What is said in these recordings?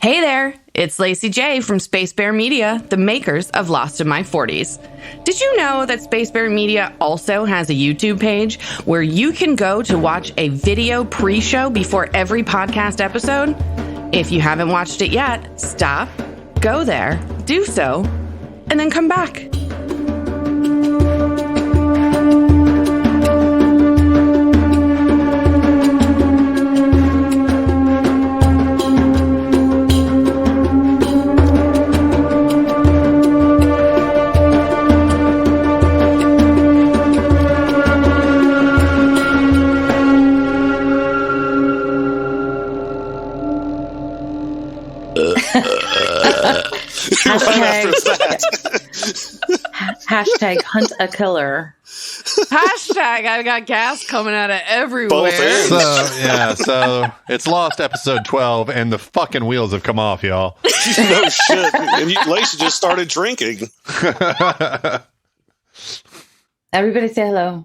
Hey there, it's Lacy J from Space Bear Media, the makers of Lost in My 40s. Did you know that Space Bear Media also has a YouTube page where you can go to watch a video pre-show before every podcast episode? If you haven't watched it yet, stop, go there, do so, and then come back. Hashtag hunt a killer. Hashtag I got gas coming out of everywhere. So it's Lost episode 12 and the fucking wheels have come off, y'all. No shit. And Lacy just started drinking. Everybody say hello.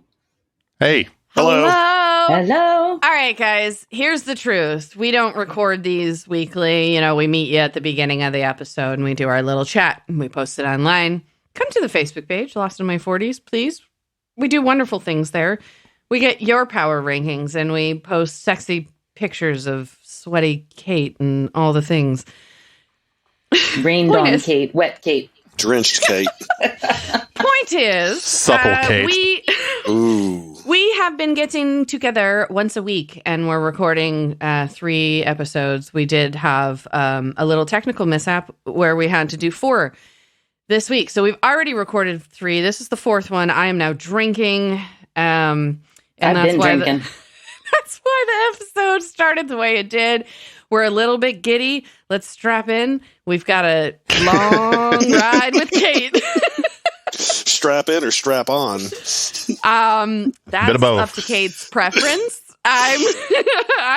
Hey. Hello. Hello. All right, guys, here's the truth. We don't record these weekly. You know, we meet you at the beginning of the episode and we do our little chat and we post it online. Come to the Facebook page, Lost in My 40s, please. We do wonderful things there. We get your power rankings and we post sexy pictures of sweaty Kate and all the things. Rained on Kate, wet Kate. Drenched Kate. Point is, supple Kate. We have been getting together once a week and we're recording 3 episodes. We did have a little technical mishap where we had to do 4 this week. So we've already recorded 3. This is the 4th one. I am now drinking. And I've been drinking. That's why the episode started the way it did. We're a little bit giddy. Let's strap in. We've got a long ride with Kate. Strap in or strap on? That's up to Kate's preference. I'm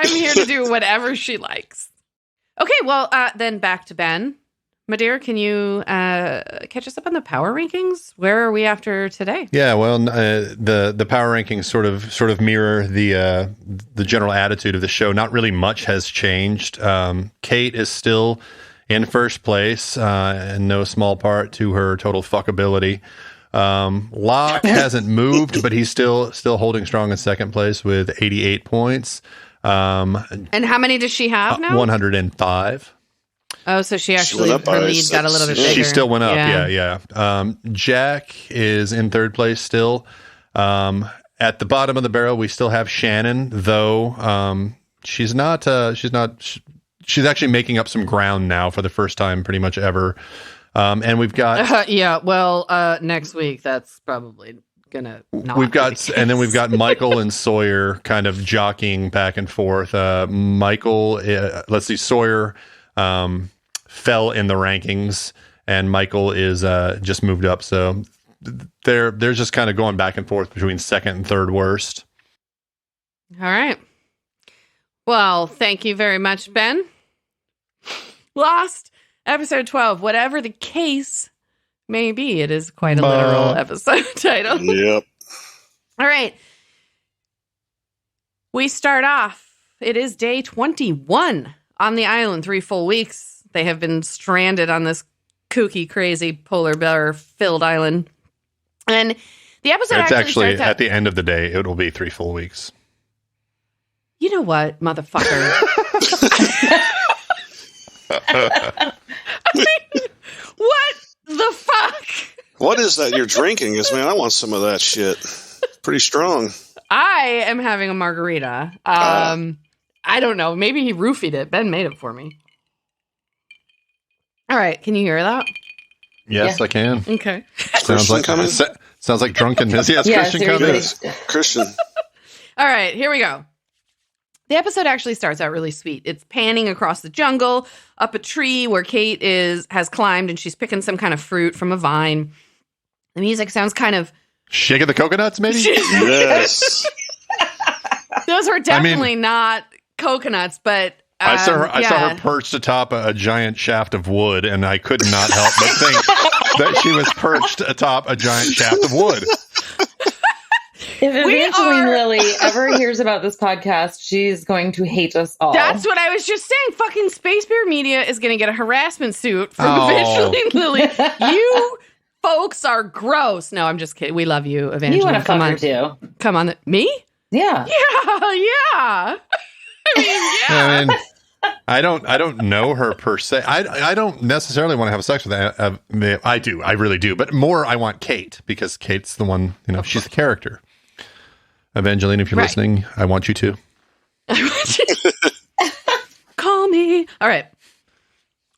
here to do whatever she likes. Okay, well, then back to Ben. My dear, can you catch us up on the power rankings? Where are we after today? Yeah, well, the power rankings sort of mirror the general attitude of the show. Not really much has changed. Kate is still in first place, in no small part to her total fuckability. Locke hasn't moved, but he's still holding strong in second place with 88 points. And how many does she have now? 105. Oh, so her lead got a little bit bigger. She still went up, yeah. Jack is in third place still. At the bottom of the barrel, we still have Shannon, though she's actually making up some ground now for the first time pretty much ever. And we've got next week that's probably gonna not we've got be the case. And then we've got Michael and Sawyer kind of jockeying back and forth. Sawyer fell in the rankings and Michael is just moved up, so they're just kind of going back and forth between second and third worst. All right, well, thank you very much, Ben. Lost episode 12, whatever the case may be. It is quite a literal episode title. Yep. All right. We start off. It is day 21 on the island. 3 full weeks. They have been stranded on this kooky, crazy polar bear filled island. And the episode it's actually starts out, at the end of the day, it will be 3 full weeks. You know what, motherfucker? I mean, what the fuck? What is that you're drinking? Man, I want some of that shit. Pretty strong. I am having a margarita. I don't know. Maybe he roofied it. Ben made it for me. All right. Can you hear that? Yes, yeah. I can. Okay. Sounds like drunkenness. Yes, yeah, Christian coming. Christian. All right. Here we go. The episode actually starts out really sweet. It's panning across the jungle, up a tree where Kate has climbed, and she's picking some kind of fruit from a vine. The music sounds kind of... Shaking the coconuts, maybe? Yes. Those were definitely not coconuts, but... I saw her perched atop a giant shaft of wood, and I could not help but think that she was perched atop a giant shaft of wood. If Evangeline Lilly ever hears about this podcast, she's going to hate us all. That's what I was just saying. Fucking Space Bear Media is going to get a harassment suit from Evangeline Lilly. You folks are gross. No, I'm just kidding. We love you, Evangeline. You want to fuck her too. Come on. Me? Yeah. Yeah. I mean, I don't know her per se. I don't necessarily want to have sex with that. I do. I really do. But more, I want Kate, because Kate's the one, she's the character. Evangeline, if you're listening, I want you to. Call me. All right.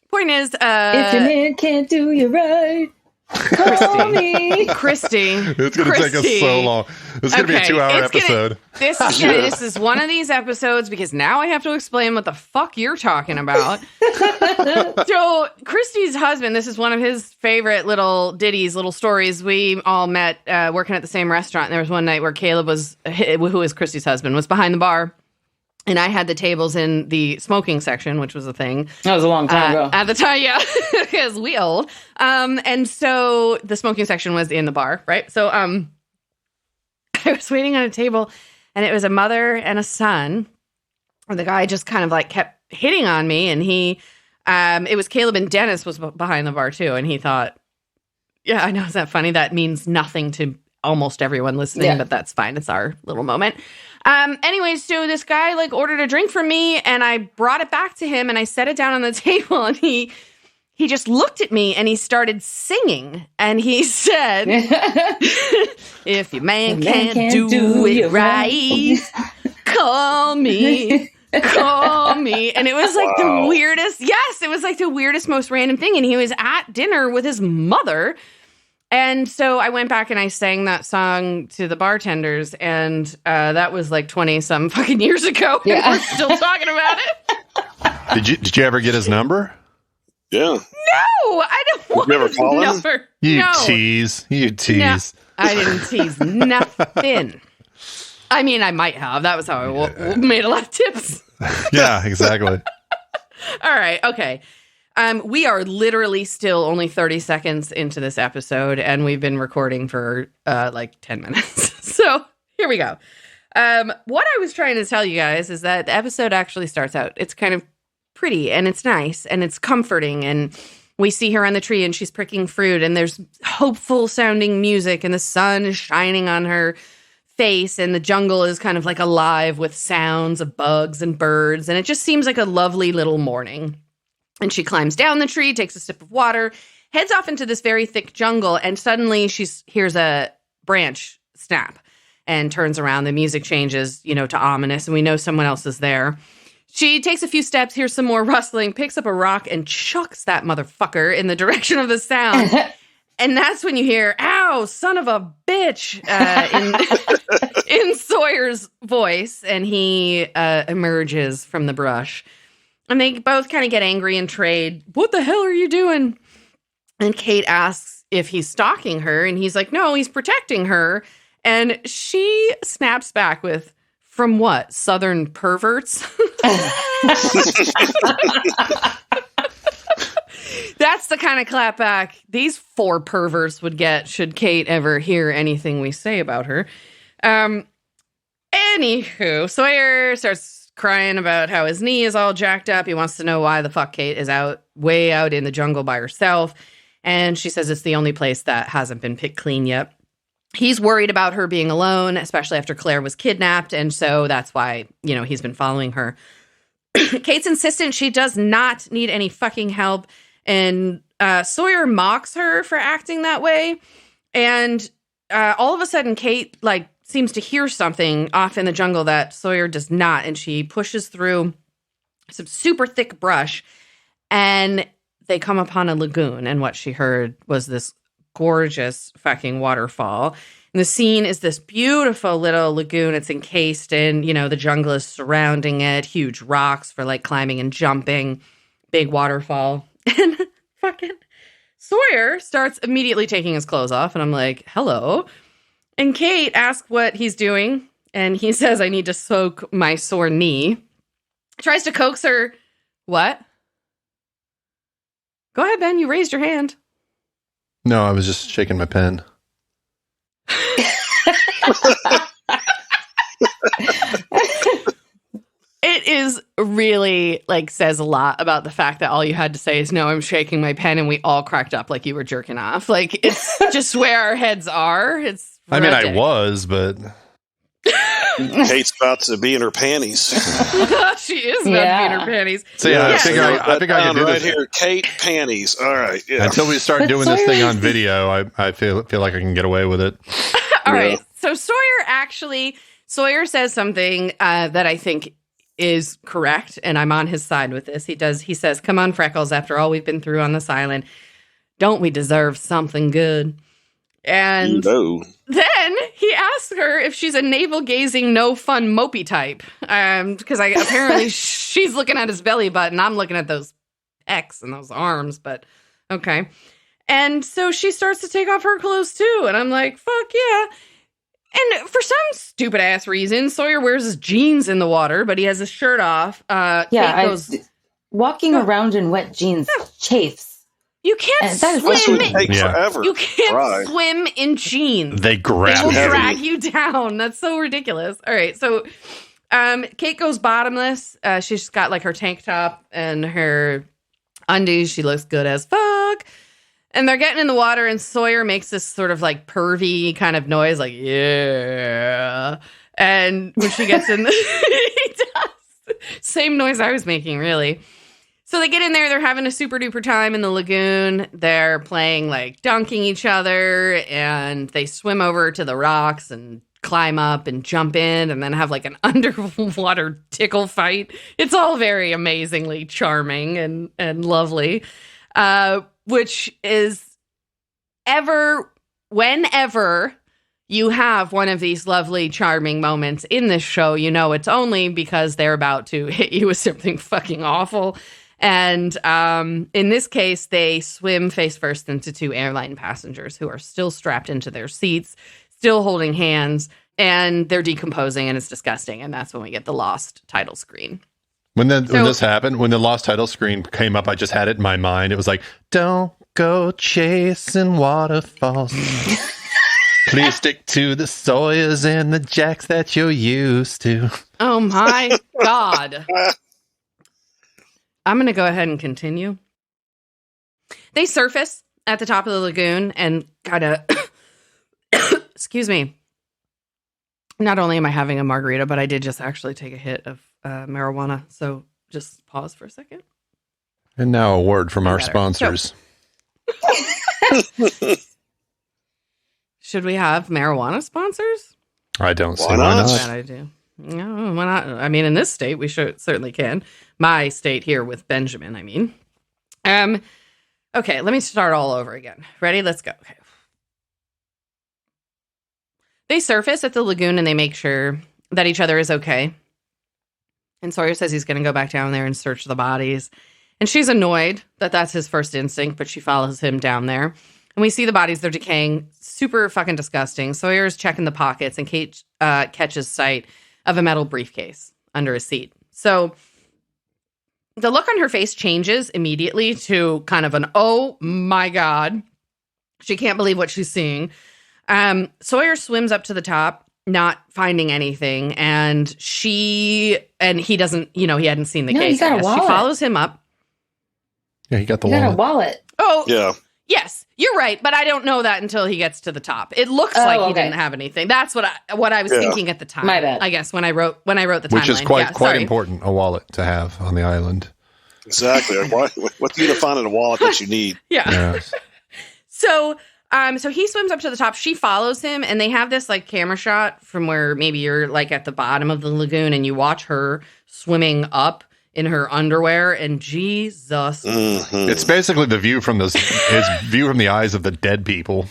Point is, if your man can't do you right, call me. Christy. It's going to take us so long. It's going to be a 2-hour episode. This is one of these episodes because now I have to explain what the fuck you're talking about. So Christy's husband, this is one of his favorite little ditties, little stories. We all met working at the same restaurant. And there was one night where Caleb who is Christy's husband, was behind the bar. And I had the tables in the smoking section, which was a thing. That was a long time ago. At the time, yeah, because we old. And so the smoking section was in the bar, right? So I was waiting on a table, and it was a mother and a son. And the guy just kind of like kept hitting on me, and it was Caleb, and Dennis was behind the bar too. And he thought, yeah, I know, is that funny? That means nothing to almost everyone listening, but that's fine. It's our little moment. Anyway, so this guy like ordered a drink from me, and I brought it back to him, and I set it down on the table, and he just looked at me and he started singing, and he said, if your man can't do it right, call me. Call me. And it was like the weirdest, it was like the weirdest, most random thing. And he was at dinner with his mother. And so I went back and I sang that song to the bartenders, and that was like 20 some fucking years ago. And we're still talking about it. Did you ever get his number? Yeah. No, I don't want never his call him? number. You No. tease. No, I didn't tease nothing. I mean, I might have. That was how I made a lot of tips. Yeah, exactly. All right. Okay. We are literally still only 30 seconds into this episode, and we've been recording for like 10 minutes. So here we go. What I was trying to tell you guys is that the episode actually starts out. It's kind of pretty, and it's nice, and it's comforting, and we see her on the tree, and she's pricking fruit, and there's hopeful sounding music, and the sun is shining on her face, and the jungle is kind of like alive with sounds of bugs and birds, and it just seems like a lovely little morning. And she climbs down the tree, takes a sip of water, heads off into this very thick jungle, and suddenly she hears a branch snap and turns around. The music changes, to ominous, and we know someone else is there. She takes a few steps, hears some more rustling, picks up a rock, and chucks that motherfucker in the direction of the sound. And that's when you hear, ow, son of a bitch, in Sawyer's voice, and he emerges from the brush. And they both kind of get angry and trade. What the hell are you doing? And Kate asks if he's stalking her, and he's like, no, he's protecting her. And she snaps back with, from what? Southern perverts? That's the kind of clapback these 4 perverts would get should Kate ever hear anything we say about her. Anywho, Sawyer starts crying about how his knee is all jacked up. He wants to know why the fuck Kate is way out in the jungle by herself. And she says it's the only place that hasn't been picked clean yet. He's worried about her being alone, especially after Claire was kidnapped. And so that's why, he's been following her. Kate's insistent she does not need any fucking help. And Sawyer mocks her for acting that way. And all of a sudden, Kate, seems to hear something off in the jungle that Sawyer does not. And she pushes through some super thick brush, and they come upon a lagoon. And what she heard was this gorgeous fucking waterfall. And the scene is this beautiful little lagoon. It's encased in, the jungle is surrounding it. Huge rocks for climbing and jumping. Big waterfall. And fucking Sawyer starts immediately taking his clothes off. And I'm like, hello. And Kate asks what he's doing, and he says, I need to soak my sore knee. Tries to coax her. What? Go ahead, Ben. You raised your hand. No, I was just shaking my pen. really like says a lot about the fact that all you had to say is, no, I'm shaking my pen, and we all cracked up like you were jerking off. Like, it's just where our heads are. It's I mean, I was, but Kate's about to be in her panties. she is about to be in her panties. So yeah, I think I can do right this here. Kate panties. All right. Yeah. until we start doing this thing on video. I feel like I can get away with it. All right. So Sawyer says something that I think is correct, and I'm on his side with this. He says, "Come on, Freckles, after all we've been through on this island, don't we deserve something good?" And then he asks her if she's a navel-gazing, no-fun, mopey type. Because apparently she's looking at his belly button. I'm looking at those pecs and those arms, but okay. And so she starts to take off her clothes, too. And I'm like, fuck yeah. And for some stupid-ass reason, Sawyer wears his jeans in the water, but he has his shirt off. Walking around in wet jeans chafes. You can't swim. You can't swim in jeans. They will drag you down. That's so ridiculous. All right, so Kate goes bottomless. She's got like her tank top and her undies. She looks good as fuck. And they're getting in the water, and Sawyer makes this sort of like pervy kind of noise, like yeah. And when she gets in, he does same noise I was making, really. So they get in there, they're having a super duper time in the lagoon. They're playing like dunking each other, and they swim over to the rocks and climb up and jump in and then have like an underwater tickle fight. It's all very amazingly charming and lovely, which is whenever you have one of these lovely, charming moments in this show, you know it's only because they're about to hit you with something fucking awful. And in this case, they swim face first into two airline passengers who are still strapped into their seats, still holding hands, and they're decomposing, and it's disgusting. And that's when we get the lost title screen. When this happened, when the lost title screen came up, I just had it in my mind. It was like, don't go chasing waterfalls. Please stick to the Sawyers and the Jacks that you're used to. Oh, my God. I'm going to go ahead and continue. They surface at the top of the lagoon and kind of, excuse me. Not only am I having a margarita, but I did just actually take a hit of marijuana. So just pause for a second. And now a word from our sponsors. Should we have marijuana sponsors? I don't see why not. Bad idea. No, why not? I mean, in this state, we certainly can. My state here with Benjamin, I mean. Okay, let me start all over again. Ready? Let's go. Okay. They surface at the lagoon and they make sure that each other is okay. And Sawyer says he's going to go back down there and search the bodies. And she's annoyed that that's his first instinct, but she follows him down there. And we see the bodies, they're decaying. Super fucking disgusting. Sawyer's checking the pockets, and Kate catches sight of a metal briefcase under a seat. So the look on her face changes immediately to kind of an, oh my God. She can't believe what she's seeing. Sawyer swims up to the top, not finding anything. And he doesn't, he hadn't seen the case. He got a wallet. She follows him up. Yeah, he got the wallet. Got a wallet. Oh, yeah. Yes, you're right, but I don't know that until he gets to the top. It looks like he didn't have anything. That's what I was thinking at the time. My bad. I guess when I wrote the timeline. Which is quite important, a wallet to have on the island. Exactly. What do you find in a wallet that you need? Yeah. So he swims up to the top. She follows him, and they have this like camera shot from where maybe you're like at the bottom of the lagoon, and you watch her swimming up in her underwear, and Jesus. Mm-hmm. It's basically the view from his view from the eyes of the dead people.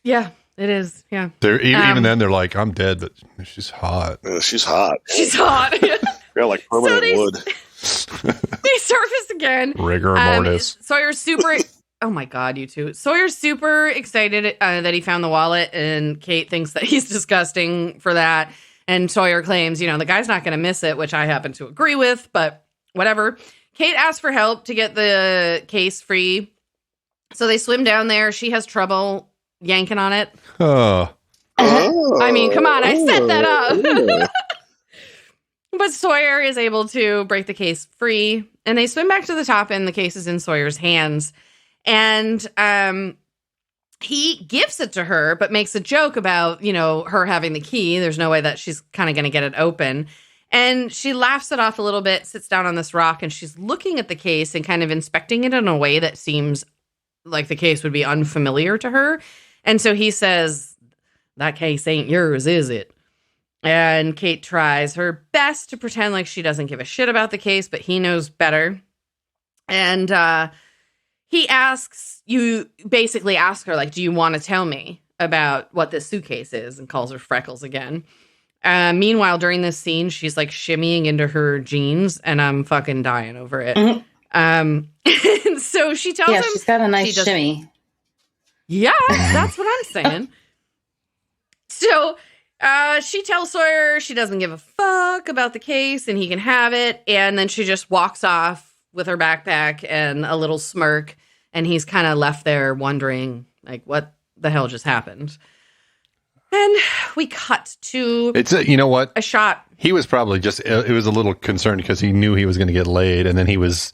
Yeah, it is. Yeah. They're even then they're like, I'm dead, but she's hot. She's hot. She's hot. Yeah, like permanent wood. They surface again. Rigor mortis. Sawyer's super. Oh my God, you two. Sawyer's super excited that he found the wallet, and Kate thinks that he's disgusting for that. And Sawyer claims, the guy's not going to miss it, which I happen to agree with, but whatever. Kate asks for help to get the case free. So they swim down there. She has trouble yanking on it. Oh. I mean, come on. I set that up. But Sawyer is able to break the case free, and they swim back to the top, and the case is in Sawyer's hands. And he gives it to her, but makes a joke about, her having the key. There's no way that she's kind of going to get it open. And she laughs it off a little bit, sits down on this rock, and she's looking at the case and kind of inspecting it in a way that seems like the case would be unfamiliar to her. And so he says, "That case ain't yours, is it?" And Kate tries her best to pretend like she doesn't give a shit about the case, but he knows better. And he basically ask her, like, "Do you want to tell me about what this suitcase is?" And calls her Freckles again. Meanwhile, during this scene, she's like shimmying into her jeans, and I'm fucking dying over it. And so she tells him. Yeah, she's got a nice shimmy. Yeah, that's what I'm saying. So she tells Sawyer she doesn't give a fuck about the case and he can have it. And then she just walks off with her backpack and a little smirk. And he's kind of left there wondering, like, what the hell just happened? And we cut to a shot. He was probably it was a little concerned because he knew he was going to get laid. And then he was,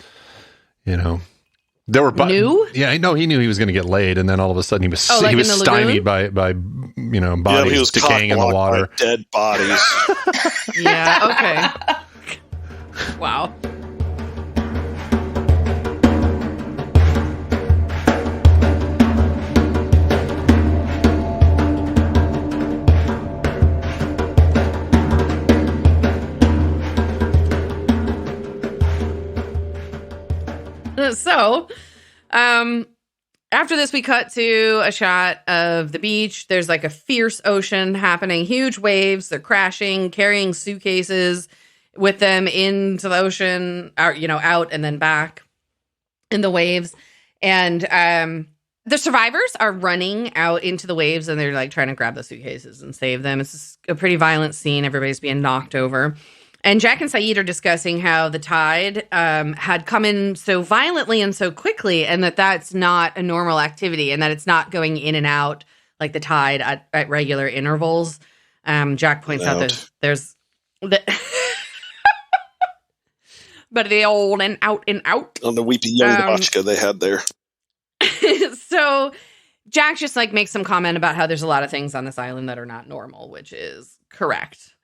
there were knew? Yeah, no, he knew he was going to get laid, and then all of a sudden he was stymied by bodies he was decaying in the water, by dead bodies. Yeah. Okay. Wow. So, after this, we cut to a shot of the beach. There's like a fierce ocean happening, huge waves. They're crashing, carrying suitcases with them into the ocean, out and then back in the waves. And the survivors are running out into the waves, and they're like trying to grab the suitcases and save them. It's a pretty violent scene. Everybody's being knocked over. And Jack and Saeed are discussing how the tide had come in so violently and so quickly, and that's not a normal activity, and that it's not going in and out like the tide at regular intervals. Jack points out there's but the old and out on the weepy young Botchka they had there. So Jack just like makes some comment about how there's a lot of things on this island that are not normal, which is correct.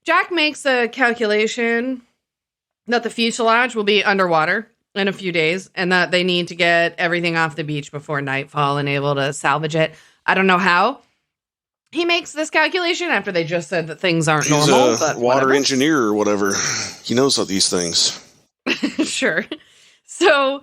Jack makes a calculation that the fuselage will be underwater in a few days and that they need to get everything off the beach before nightfall and able to salvage it. I don't know how he makes this calculation after they just said that things aren't normal. He's a water engineer or whatever. He knows all these things. Sure. So,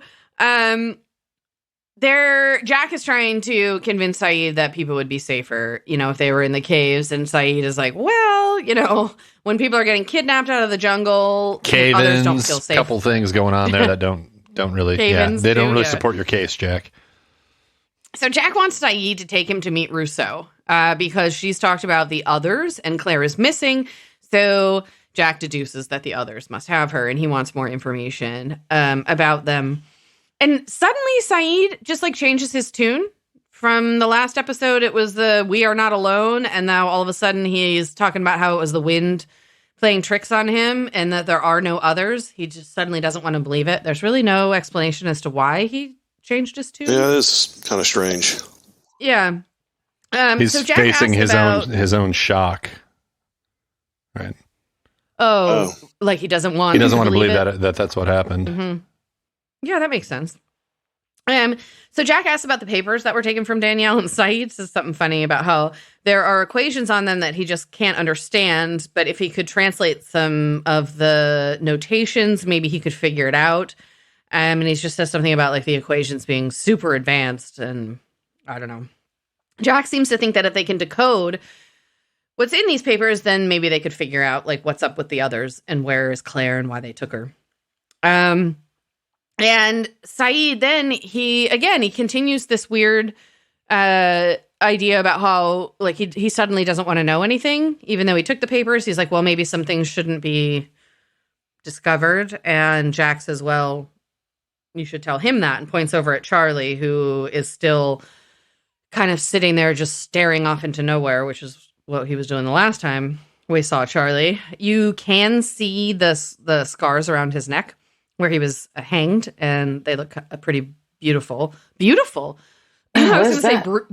Jack is trying to convince Saeed that people would be safer, if they were in the caves. And Saeed is like, well, when people are getting kidnapped out of the jungle, others don't feel safe. A couple things going on there that don't really, they don't really support your case, Jack. So Jack wants Saeed to take him to meet Rousseau because she's talked about the others and Claire is missing. So Jack deduces that the others must have her and he wants more information about them. And suddenly Saeed just like changes his tune. From the last episode, it was the "we are not alone." And now all of a sudden he's talking about how it was the wind playing tricks on him and that there are no others. He just suddenly doesn't want to believe it. There's really no explanation as to why he changed his tune. Yeah, it's kind of strange. Yeah. He's so Jack facing his own shock. Right. Oh, like he doesn't want to believe that that's what happened. Mm-hmm. Yeah, that makes sense. So Jack asks about the papers that were taken from Danielle, and Saeed says something funny about how there are equations on them that he just can't understand, but if he could translate some of the notations, maybe he could figure it out. And he just says something about like the equations being super advanced, and I don't know. Jack seems to think that if they can decode what's in these papers, then maybe they could figure out like what's up with the others and where is Claire and why they took her. And Saeed, then he continues this weird idea about how like he suddenly doesn't want to know anything, even though he took the papers. He's like, well, maybe some things shouldn't be discovered. And Jack says, well, you should tell him that, and points over at Charlie, who is still kind of sitting there just staring off into nowhere, which is what he was doing the last time we saw Charlie. You can see the scars around his neck where he was hanged, and they look pretty beautiful. Beautiful. I was going to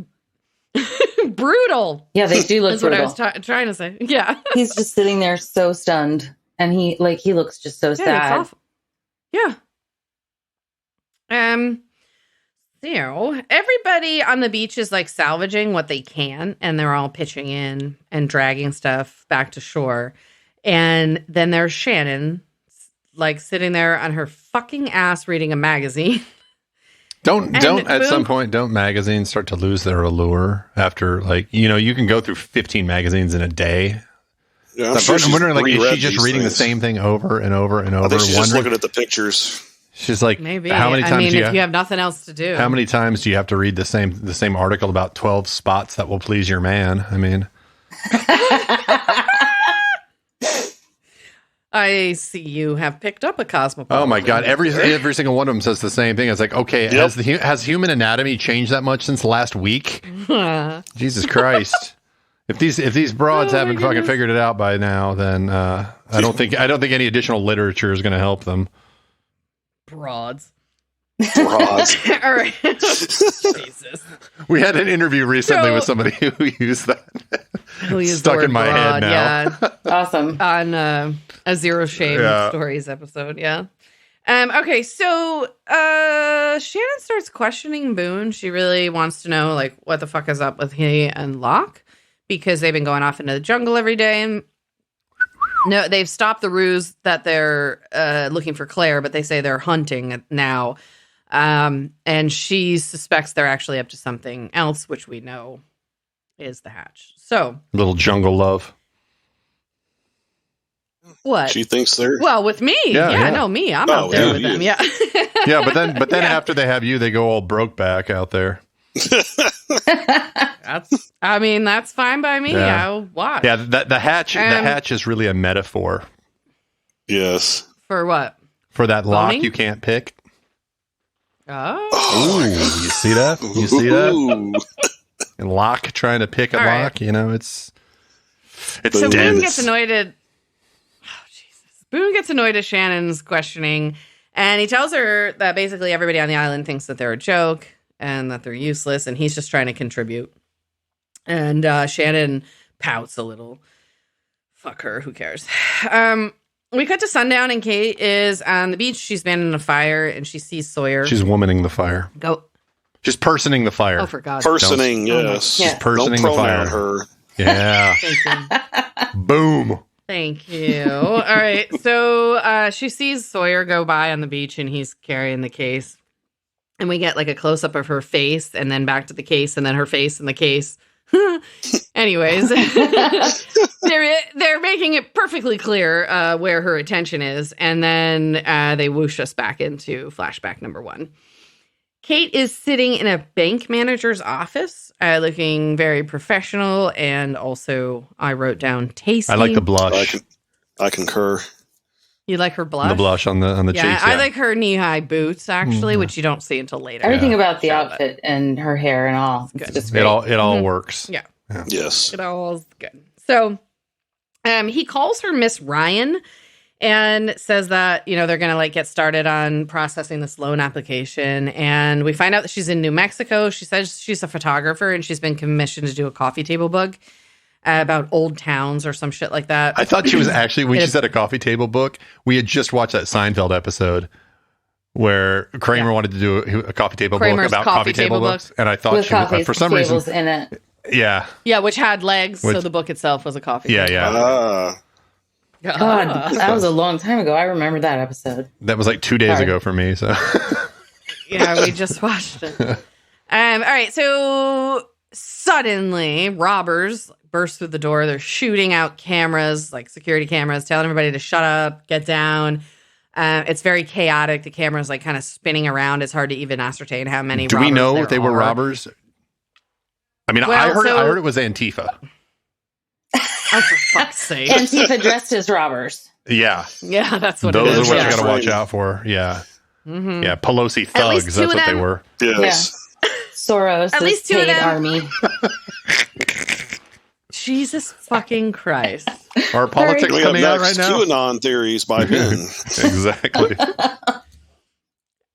say brutal. Yeah, they do look That's brutal. what I was trying to say. Yeah. He's just sitting there so stunned, and he looks just so sad. Yeah. So everybody on the beach is like salvaging what they can, and they're all pitching in and dragging stuff back to shore. And then there's Shannon, like sitting there on her fucking ass reading a magazine. Don't at some point, don't magazines start to lose their allure after, like, you can go through 15 magazines in a day. Yeah, I'm wondering, like, is she just reading the same thing over and over and over? I think she's just looking at the pictures. She's like, maybe. How many times if you have nothing else to do. How many times do you have to read the same article about 12 spots that will please your man? I mean, I see you have picked up a cosmopolitan. oh my God, every single one of them says the same thing. It's like, okay, has human anatomy changed that much since last week? Jesus Christ. If these broads haven't fucking figured it out by now, then I don't think any additional literature is going to help them. Broads. Broads. All right. Jesus. We had an interview recently with somebody who used that. Stuck in my head now. Yeah. Awesome. On a Zero Shame Stories episode. Yeah. Okay. So Shannon starts questioning Boone. She really wants to know, like, what the fuck is up with he and Locke, because they've been going off into the jungle every day. And no, they've stopped the ruse that they're looking for Claire, but they say they're hunting now. And she suspects they're actually up to something else, which we know is the hatch. So, little jungle love. What? She thinks they're... Well, with me. Yeah. No, me. I'm out there with them. Yeah. Yeah, but then after they have you, they go all broke back out there. That's fine by me. Yeah. I'll watch. Yeah, the hatch is really a metaphor. Yes. For what? For that lock Boning? you can't pick. Oh. Ooh, you see that? You see that? And Locke trying to pick a lock, it's so dense. Boone gets annoyed at Boone gets annoyed at Shannon's questioning, and he tells her that basically everybody on the island thinks that they're a joke and that they're useless, and he's just trying to contribute. And Shannon pouts a little. Fuck her, who cares? We cut to sundown, and Kate is on the beach. She's manning a fire, and she sees Sawyer. She's womaning the fire. She's personing the fire. Oh, for God's Personing, yes. She's personing the fire. Her. Yeah. Thank you. Boom. Thank you. All right. So she sees Sawyer go by on the beach, and he's carrying the case. And we get like a close-up of her face, and then back to the case, and then her face in the case. Anyways, they're making it perfectly clear where her attention is, and then they whoosh us back into flashback number 1. Kate is sitting in a bank manager's office, looking very professional, and also I wrote down tasty. I like the blush. I concur. You like her blush? The blush on the cheeks. Yeah, I like her knee-high boots, actually, which you don't see until later. Everything about the outfit and her hair and all. It's just great. It all works. Yeah. Yes. It all is good. So he calls her Miss Ryan and says that, they're going to like get started on processing this loan application. And we find out that she's in New Mexico. She says she's a photographer, and she's been commissioned to do a coffee table book about old towns or some shit like that. I thought she was actually, when she said a coffee table book, we had just watched that Seinfeld episode where Kramer wanted to do a coffee table book about coffee table books. And I thought she was, for some reason, in it. Yeah. Yeah, which had legs, so the book itself was a coffee table. Yeah. God, that was a long time ago. I remember that episode. That was like 2 days ago for me. So yeah, we just watched it. All right, so suddenly robbers burst through the door. They're shooting out cameras, like security cameras, telling everybody to shut up, get down. It's very chaotic. The camera's like kind of spinning around. It's hard to even ascertain how many. Do we know they were robbers? I mean, I heard it was Antifa. Oh, for fuck's sake. Antifa dressed as robbers. Yeah. Yeah, that's what Those it is. are what you got to watch out for. Yeah. Mm-hmm. Yeah, Pelosi thugs. That's what they were. Yes. Yeah. Soros. At least 2 of them. Army. Jesus fucking Christ. Are politics We have coming out right next now? QAnon theories by Ben. Exactly.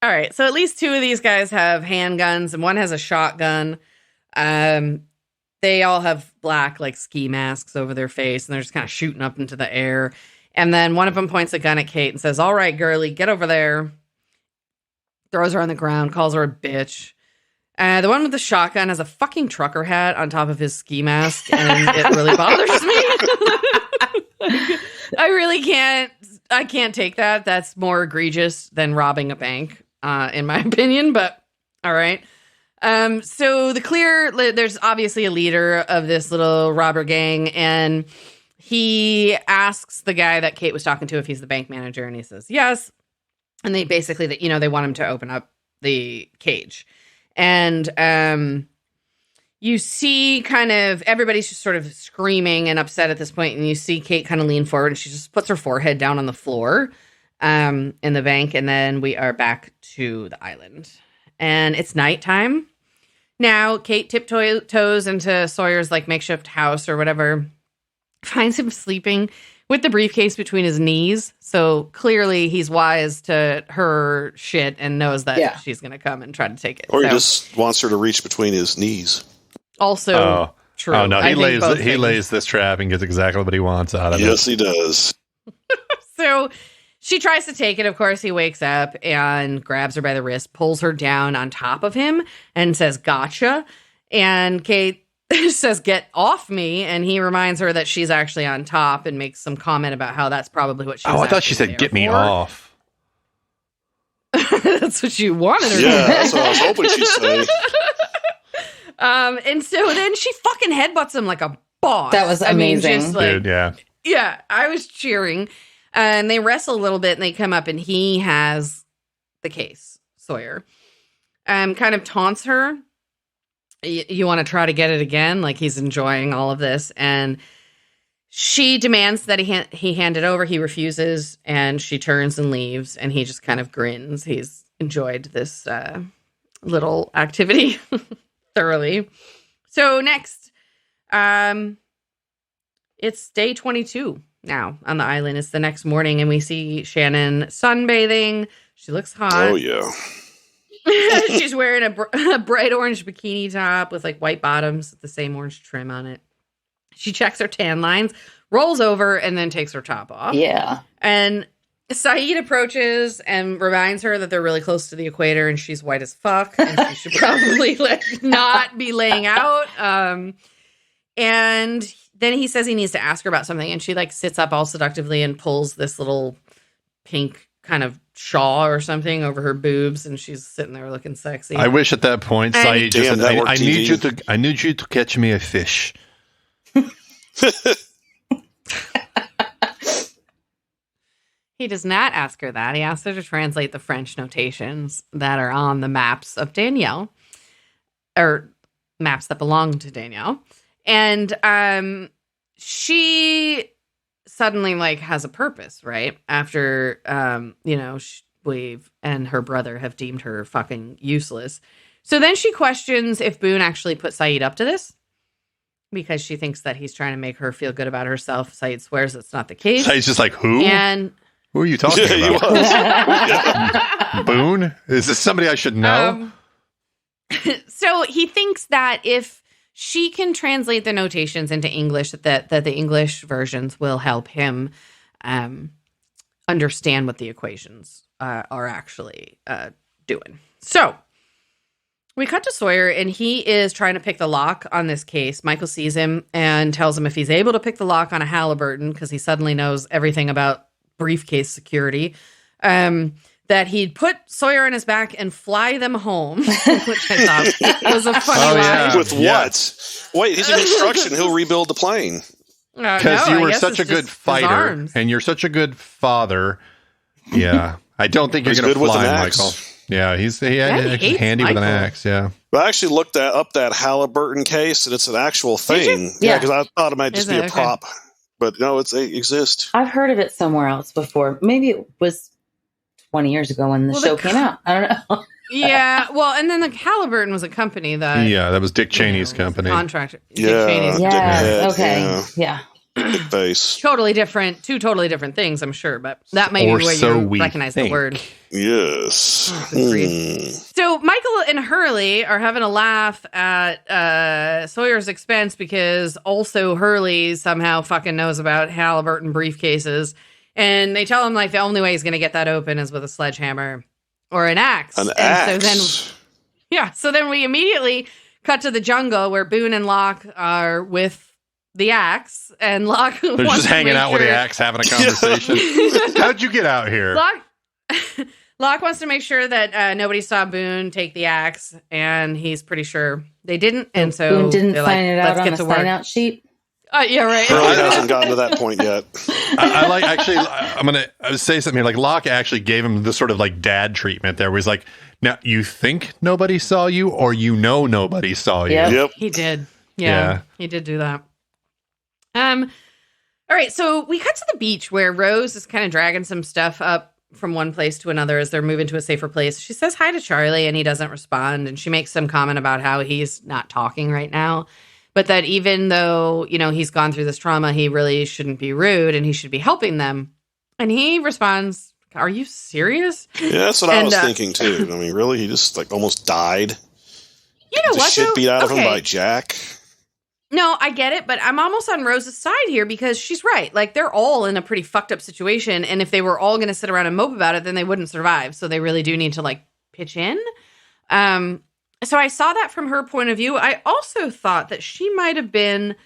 All right, so at least two of these guys have handguns, and one has a shotgun. They all have black, like, ski masks over their face, and they're just kind of shooting up into the air. And then one of them points a gun at Kate and says, "All right, girlie, get over there." Throws her on the ground, calls her a bitch. The one with the shotgun has a fucking trucker hat on top of his ski mask, and it really bothers me. I really can't take that. That's more egregious than robbing a bank, in my opinion, but all right. So there's obviously a leader of this little robber gang, and he asks the guy that Kate was talking to if he's the bank manager, and he says yes. And they basically, they want him to open up the cage. And you see kind of everybody's just sort of screaming and upset at this point, and you see Kate kind of lean forward, and she just puts her forehead down on the floor in the bank, and then we are back to the island. And it's nighttime. Now, Kate tiptoes into Sawyer's, like, makeshift house or whatever, finds him sleeping with the briefcase between his knees. So clearly he's wise to her shit and knows that she's going to come and try to take it. Or he just wants her to reach between his knees. Also true. Oh, no, he lays this trap and gets exactly what he wants out of it. Yes, he does. So she tries to take it. Of course, he wakes up and grabs her by the wrist, pulls her down on top of him, and says, "Gotcha." And Kate says, "Get off me." And he reminds her that she's actually on top and makes some comment about how that's probably what she was. I thought she said, "Get me off." That's what you wanted her to Yeah, that's what I was hoping she'd say. And so then she fucking headbutts him like a boss. That was amazing. Dude, yeah. Yeah, I was cheering. And they wrestle a little bit, and they come up, and he has the case, Sawyer. Kind of taunts her. You want to try to get it again? Like, he's enjoying all of this. And she demands that he hand it over. He refuses, and she turns and leaves, and he just kind of grins. He's enjoyed this little activity thoroughly. So next, it's day 22 now on the island. It's the next morning, and we see Shannon sunbathing. She looks hot. Oh, yeah. She's wearing a bright orange bikini top with, like, white bottoms with the same orange trim on it. She checks her tan lines, rolls over, and then takes her top off. Yeah. And Saeed approaches and reminds her that they're really close to the equator and she's white as fuck and she should probably not be laying out. And then he says he needs to ask her about something, and she, like, sits up all seductively and pulls this little pink kind of shawl or something over her boobs, and she's sitting there looking sexy. I wish at that point Saeed just said, I need you to catch me a fish. He does not ask her that. He asks her to translate the French notations that are on the maps of Danielle, or maps that belong to Danielle. And she suddenly, like, has a purpose, right? After, Weave and her brother have deemed her fucking useless. So then she questions if Boone actually put Saeed up to this, because she thinks that he's trying to make her feel good about herself. Saeed swears it's not the case. Saeed's just like, who? And who are you talking about? Boone? Is this somebody I should know? So he thinks that if she can translate the notations into English, that the English versions will help him understand what the equations are actually doing. So we cut to Sawyer, and he is trying to pick the lock on this case. Michael sees him and tells him if he's able to pick the lock on a Halliburton, because he suddenly knows everything about briefcase security, that he'd put Sawyer on his back and fly them home, which I thought was a funny line. Yeah. With what? Wait, his instruction, he'll rebuild the plane. Because you were such a good fighter, and you're such a good father. Yeah. I don't think you're going to fly, Michael. Yeah, he's handy with an axe, yeah. But I actually looked up that Halliburton case, and it's an actual thing. Yeah, because I thought it might just be a prop. But no, it exists. I've heard of it somewhere else before. Maybe it was 20 years ago when the show came out. I don't know. Yeah, well, and then the Halliburton was a company that... Yeah, that was Dick Cheney's company. Contractor. Yeah, Dick Cheney's Okay. Yeah. Face. Two totally different things, I'm sure, but that might be where you recognize the word. Yes. So Michael and Hurley are having a laugh at Sawyer's expense because also Hurley somehow fucking knows about Halliburton briefcases. And they tell him, like, the only way he's going to get that open is with a sledgehammer or an axe. So then we immediately cut to the jungle where Boone and Locke are with the axe, and Locke they're just hanging out with the axe, having a conversation. How'd you get out here? Locke wants to make sure that nobody saw Boone take the axe, and he's pretty sure they didn't. And so Boone didn't sign it out on a sign-out sheet. Yeah, right. Hurley hasn't gotten to that point yet. I like, actually, I'm going to say something here. Like, Locke actually gave him the sort of like dad treatment there, where he's like, now you think nobody saw you, or you know nobody saw you. Yep. He did. Yeah, he did do that. All right, so we cut to the beach where Rose is kind of dragging some stuff up from one place to another as they're moving to a safer place. She says hi to Charlie, and he doesn't respond, and she makes some comment about how he's not talking right now, but that even though, you know, he's gone through this trauma, he really shouldn't be rude, and he should be helping them. And he responds, "Are you serious?" Yeah, that's what I was thinking, too. I mean, really? He just, like, almost died? You know what, shit beat out of him by Jack? No, I get it, but I'm almost on Rose's side here because she's right. Like, they're all in a pretty fucked up situation, and if they were all going to sit around and mope about it, then they wouldn't survive. So they really do need to, like, pitch in. So I saw that from her point of view. I also thought that she might have been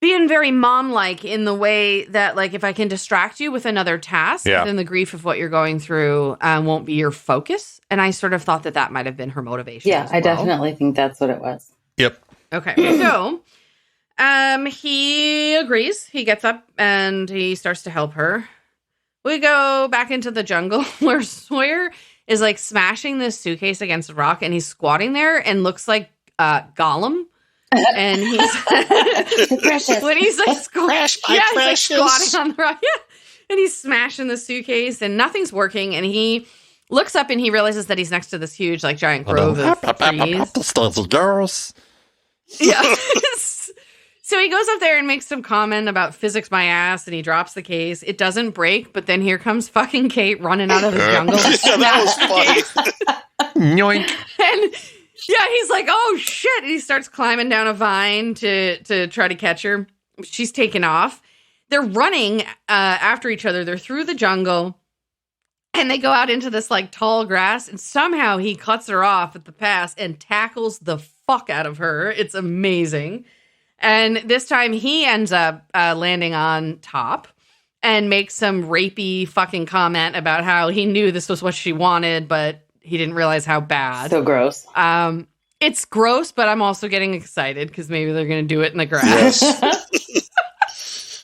being very mom-like in the way that, like, if I can distract you with another task, then the grief of what you're going through won't be your focus. And I sort of thought that that might have been her motivation. Yeah, I definitely think that's what it was. Yep. Okay, so he agrees. He gets up and he starts to help her. We go back into the jungle where Sawyer is like smashing this suitcase against a rock, and he's squatting there and looks like Gollum. And he's precious. When he's like, Crash, he's like squatting on the rock. Yeah. And he's smashing the suitcase and nothing's working. And he looks up and he realizes that he's next to this huge, like, giant grove of trees. Yeah. So he goes up there and makes some comment about physics my ass, and he drops the case. It doesn't break, but then here comes fucking Kate running out of the jungle. Yeah, that was funny. Yoink. And yeah, he's like, oh shit. And he starts climbing down a vine to try to catch her. She's taken off. They're running after each other. They're through the jungle, and they go out into this like tall grass, and somehow he cuts her off at the pass and tackles the fuck out of her. It's amazing. And this time he ends up landing on top and makes some rapey fucking comment about how he knew this was what she wanted, but he didn't realize how bad. So gross. It's gross, but I'm also getting excited because maybe they're going to do it in the grass. Yes.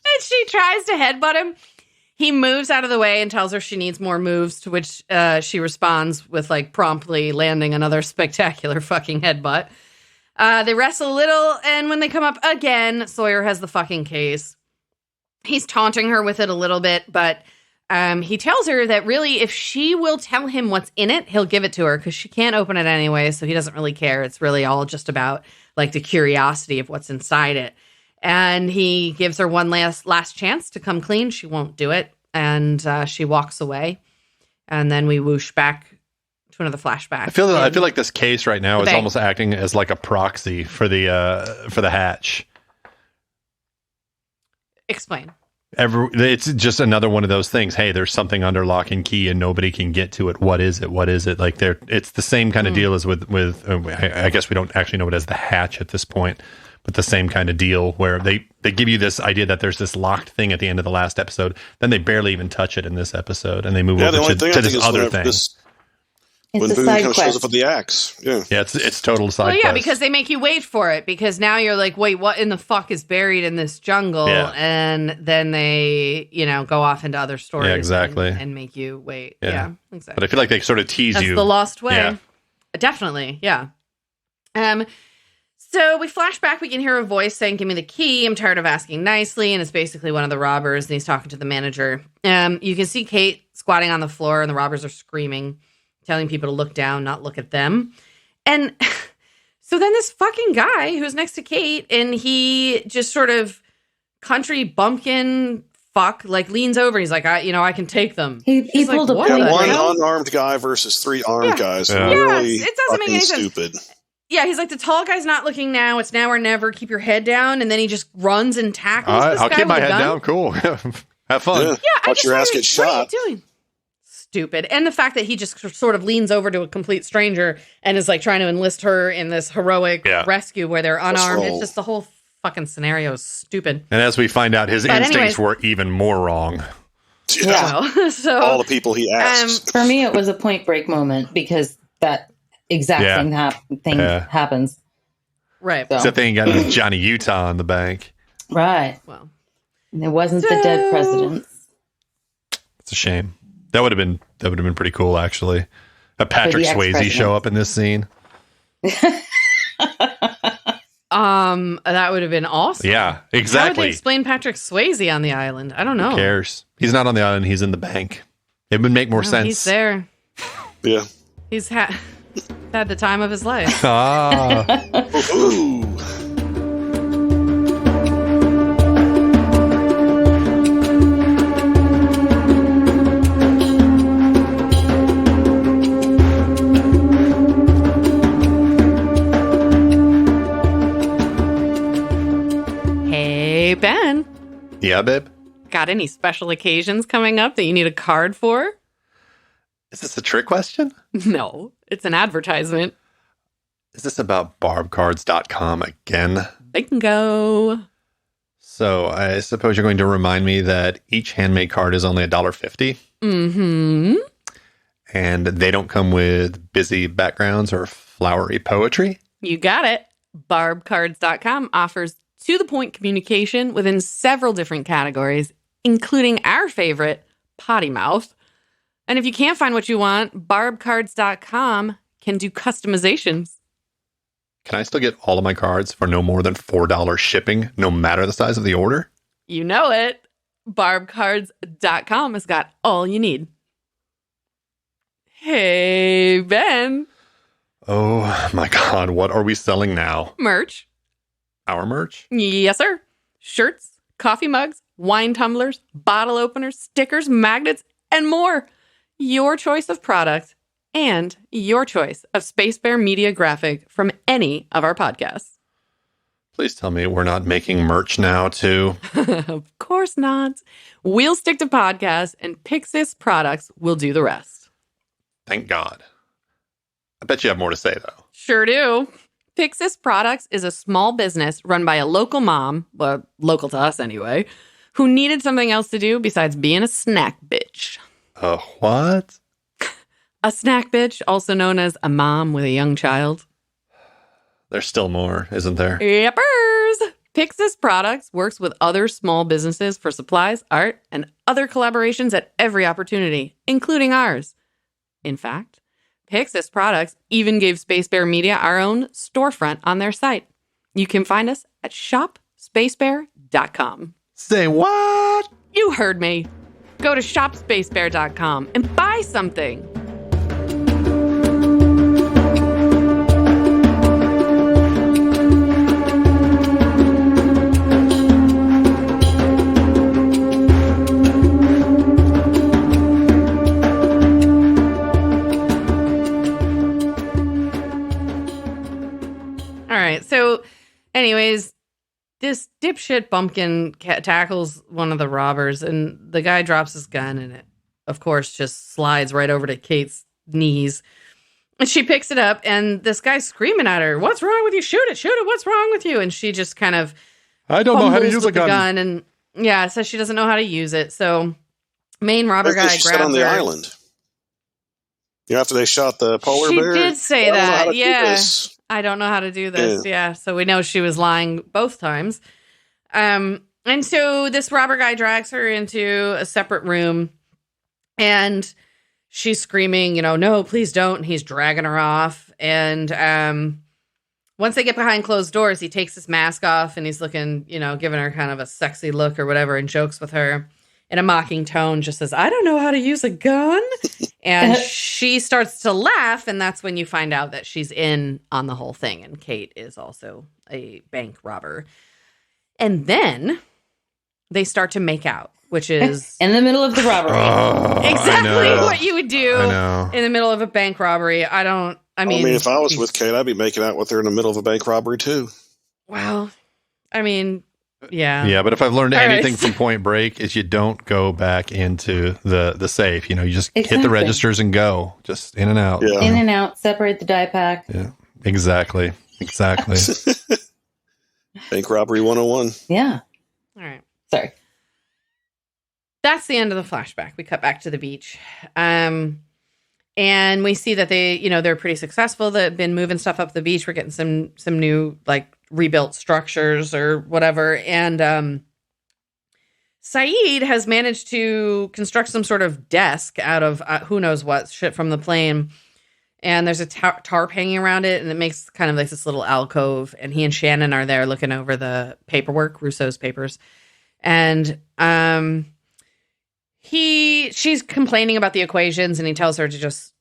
And she tries to headbutt him. He moves out of the way and tells her she needs more moves, to which she responds with like promptly landing another spectacular fucking headbutt. They wrestle a little, and when they come up again, Sawyer has the fucking case. He's taunting her with it a little bit, but he tells her that really, if she will tell him what's in it, he'll give it to her, because she can't open it anyway, so he doesn't really care. It's really all just about like the curiosity of what's inside it. And he gives her one last chance to come clean. She won't do it, and she walks away. And then we whoosh back to another flashback. I feel like this case right now is almost acting as like a proxy for the hatch. Explain. It's just another one of those things. Hey, there's something under lock and key, and nobody can get to it. What is it? What is it? Like it's the same kind of deal as with. I guess we don't actually know it as the hatch at this point, but the same kind of deal where they give you this idea that there's this locked thing at the end of the last episode. Then they barely even touch it in this episode, and they move over to this other thing. When Boone kind of shows up with the axe. Yeah, it's total side quest. Yeah, because they make you wait for it, because now you're like, wait, what in the fuck is buried in this jungle? Yeah. And then they, go off into other stories. Yeah, exactly. And make you wait. Yeah, exactly. But I feel like they sort of tease you. That's the lost way. Yeah. Definitely, yeah. So we flash back, we can hear a voice saying, give me the key, I'm tired of asking nicely, and it's basically one of the robbers, and he's talking to the manager. You can see Kate squatting on the floor, and the robbers are screaming. telling people to look down, not look at them. And so then this fucking guy who's next to Kate, and he just sort of country bumpkin fuck, like leans over. He's like, I can take them. He pulled a point. One unarmed guy versus 3 armed guys. Yeah. Really it doesn't make any sense. Stupid. Yeah, he's like, the tall guy's not looking now. It's now or never. Keep your head down. And then he just runs and tackles this guy. I'll keep my head gun. down. Cool. Have fun. Yeah, watch your ass get shot. What are you doing? Stupid. And the fact that he just sort of leans over to a complete stranger and is like trying to enlist her in this heroic rescue where they're unarmed. It's just the whole fucking scenario is stupid. And as we find out, his instincts were even more wrong. Yeah. So all the people he asked. For me, it was a Point Break moment because that exact thing happens. Right. So. Except they ain't got Johnny Utah in the bank. Right. Well, it wasn't the dead president. It's a shame. That would have been pretty cool, actually. A Patrick Swayze show up in this scene. That would have been awesome. Yeah, exactly. How would they explain Patrick Swayze on the island? I don't know. Who cares? He's not on the island. He's in the bank. It would make more sense. He's there. Yeah. He's had the time of his life. Ooh. Hey, Ben. Yeah, babe? Got any special occasions coming up that you need a card for? Is this a trick question? No, it's an advertisement. Is this about barbcards.com again? Bingo. So I suppose you're going to remind me that each handmade card is only $1.50. Mm-hmm. And they don't come with busy backgrounds or flowery poetry. You got it. Barbcards.com offers to-the-point communication within several different categories, including our favorite, potty mouth. And if you can't find what you want, barbcards.com can do customizations. Can I still get all of my cards for no more than $4 shipping, no matter the size of the order? You know it. Barbcards.com has got all you need. Hey, Ben. Oh my God, what are we selling now? Merch. Our merch? Yes, sir. Shirts, coffee mugs, wine tumblers, bottle openers, stickers, magnets, and more. Your choice of product and your choice of Space Bear Media graphic from any of our podcasts. Please tell me we're not making merch now, too. Of course not. We'll stick to podcasts, and Pixis products will do the rest. Thank God. I bet you have more to say, though. Sure do. Pixis Products is a small business run by a local mom, well, local to us anyway, who needed something else to do besides being a snack bitch. What? A snack bitch, also known as a mom with a young child. There's still more, isn't there? Yepers! Pixis Products works with other small businesses for supplies, art, and other collaborations at every opportunity, including ours. In fact, Pixis Products even gave Space Bear Media our own storefront on their site. You can find us at shopspacebear.com. Say what? You heard me. Go to shopspacebear.com and buy something. All right. So, anyways, this dipshit bumpkin tackles one of the robbers, and the guy drops his gun, and it, of course, just slides right over to Kate's knees. And she picks it up, and this guy's screaming at her, "What's wrong with you? Shoot it, what's wrong with you?" And she just kind of I don't know how to use a gun. And yeah, says she doesn't know how to use it. So, main robber guy grabs her on the her. island. You know, after they shot the polar bear? She did say that, yeah. I don't know how to do this. Yeah. So we know she was lying both times. And so this robber guy drags her into a separate room, and she's screaming, no, please don't. And he's dragging her off. And once they get behind closed doors, he takes his mask off, and he's looking, giving her kind of a sexy look or whatever, and jokes with her in a mocking tone, just says, "I don't know how to use a gun." And she starts to laugh, and that's when you find out that she's in on the whole thing, and Kate is also a bank robber. And then they start to make out, which is... in the middle of the robbery. Exactly what you would do in the middle of a bank robbery. I mean, if I was with Kate, I'd be making out with her in the middle of a bank robbery, too. Well, I mean... Yeah. Yeah, but if I've learned anything from Point Break is you don't go back into the safe. You just hit the registers and go. Just in and out. Yeah. In and out, separate the die pack. Yeah. Exactly. Bank robbery 101. Yeah. All right. Sorry. That's the end of the flashback. We cut back to the beach. And we see that they're pretty successful. They've been moving stuff up the beach. We're getting some new, rebuilt structures or whatever. And Saeed has managed to construct some sort of desk out of who knows what shit from the plane. And there's a tarp hanging around it, and it makes kind of like this little alcove. And he and Shannon are there looking over the paperwork, Rousseau's papers. And she's complaining about the equations, and he tells her to just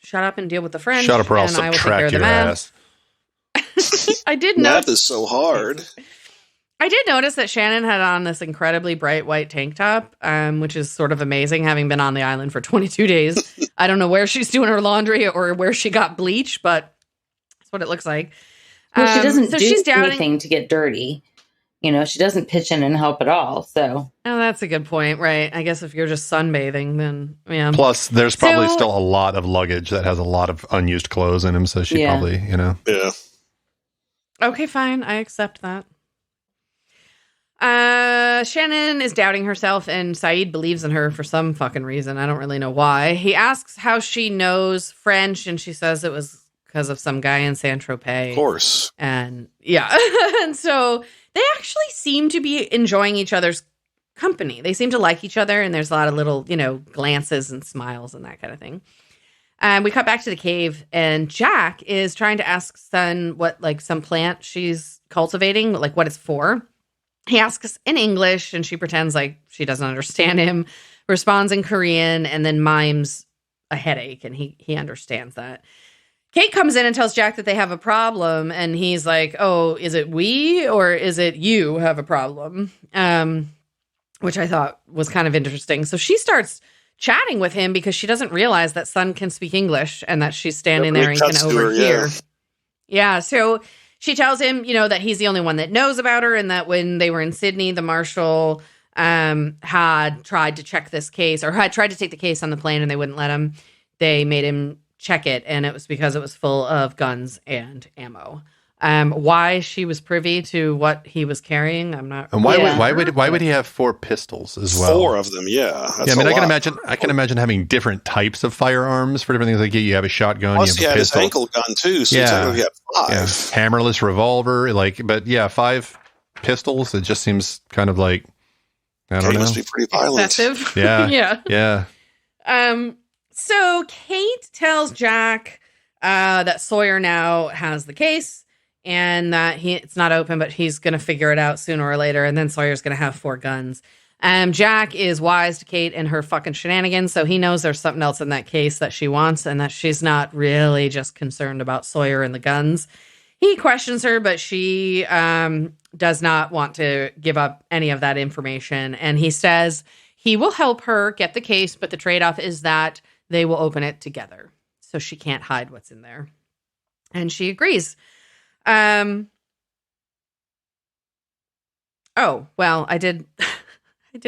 shut up and deal with the French. Shut up or I'll subtract your ass. I did notice. Math is so hard. I did notice that Shannon had on this incredibly bright white tank top, which is sort of amazing, having been on the island for 22 days. I don't know where she's doing her laundry or where she got bleach, but that's what it looks like. Well, she doesn't do anything to get dirty. She doesn't pitch in and help at all. So, that's a good point, right? I guess if you're just sunbathing, then yeah. Plus, there's probably still a lot of luggage that has a lot of unused clothes in them, so she probably, Yeah. Okay, fine. I accept that. Shannon is doubting herself, and Saeed believes in her for some fucking reason. I don't really know why. He asks how she knows French, and she says it was because of some guy in Saint-Tropez. Of course. And yeah. And so they actually seem to be enjoying each other's company. They seem to like each other, and there's a lot of little, glances and smiles and that kind of thing. We cut back to the cave, and Jack is trying to ask Sun what, some plant she's cultivating, what it's for. He asks in English, and she pretends like she doesn't understand him, responds in Korean, and then mimes a headache, and he understands that. Kate comes in and tells Jack that they have a problem, and he's like, oh, is it we, or is it you have a problem? Which I thought was kind of interesting. So she starts chatting with him because she doesn't realize that Sun can speak English and that she's standing there and can overhear. Yeah, so she tells him, that he's the only one that knows about her, and that when they were in Sydney, the marshal had tried to check this case, or had tried to take the case on the plane, and they wouldn't let him. They made him check it, and it was because it was full of guns and ammo. Why she was privy to what he was carrying, I'm not. And why would he have 4 pistols as well? 4 of them, yeah. I can imagine having different types of firearms for different things. Like you have a shotgun, plus you have a pistol. His ankle gun too. So he had 5. Yeah. Hammerless revolver, 5 pistols. It just seems kind of like I don't know. Must be pretty violent. Excessive. Yeah, yeah. So Kate tells Jack that Sawyer now has the case. And that it's not open, but he's going to figure it out sooner or later. And then Sawyer's going to have 4 guns. Jack is wise to Kate and her fucking shenanigans. So he knows there's something else in that case that she wants, and that she's not really just concerned about Sawyer and the guns. He questions her, but she does not want to give up any of that information. And he says he will help her get the case, but the trade-off is that they will open it together. So she can't hide what's in there. And she agrees. I did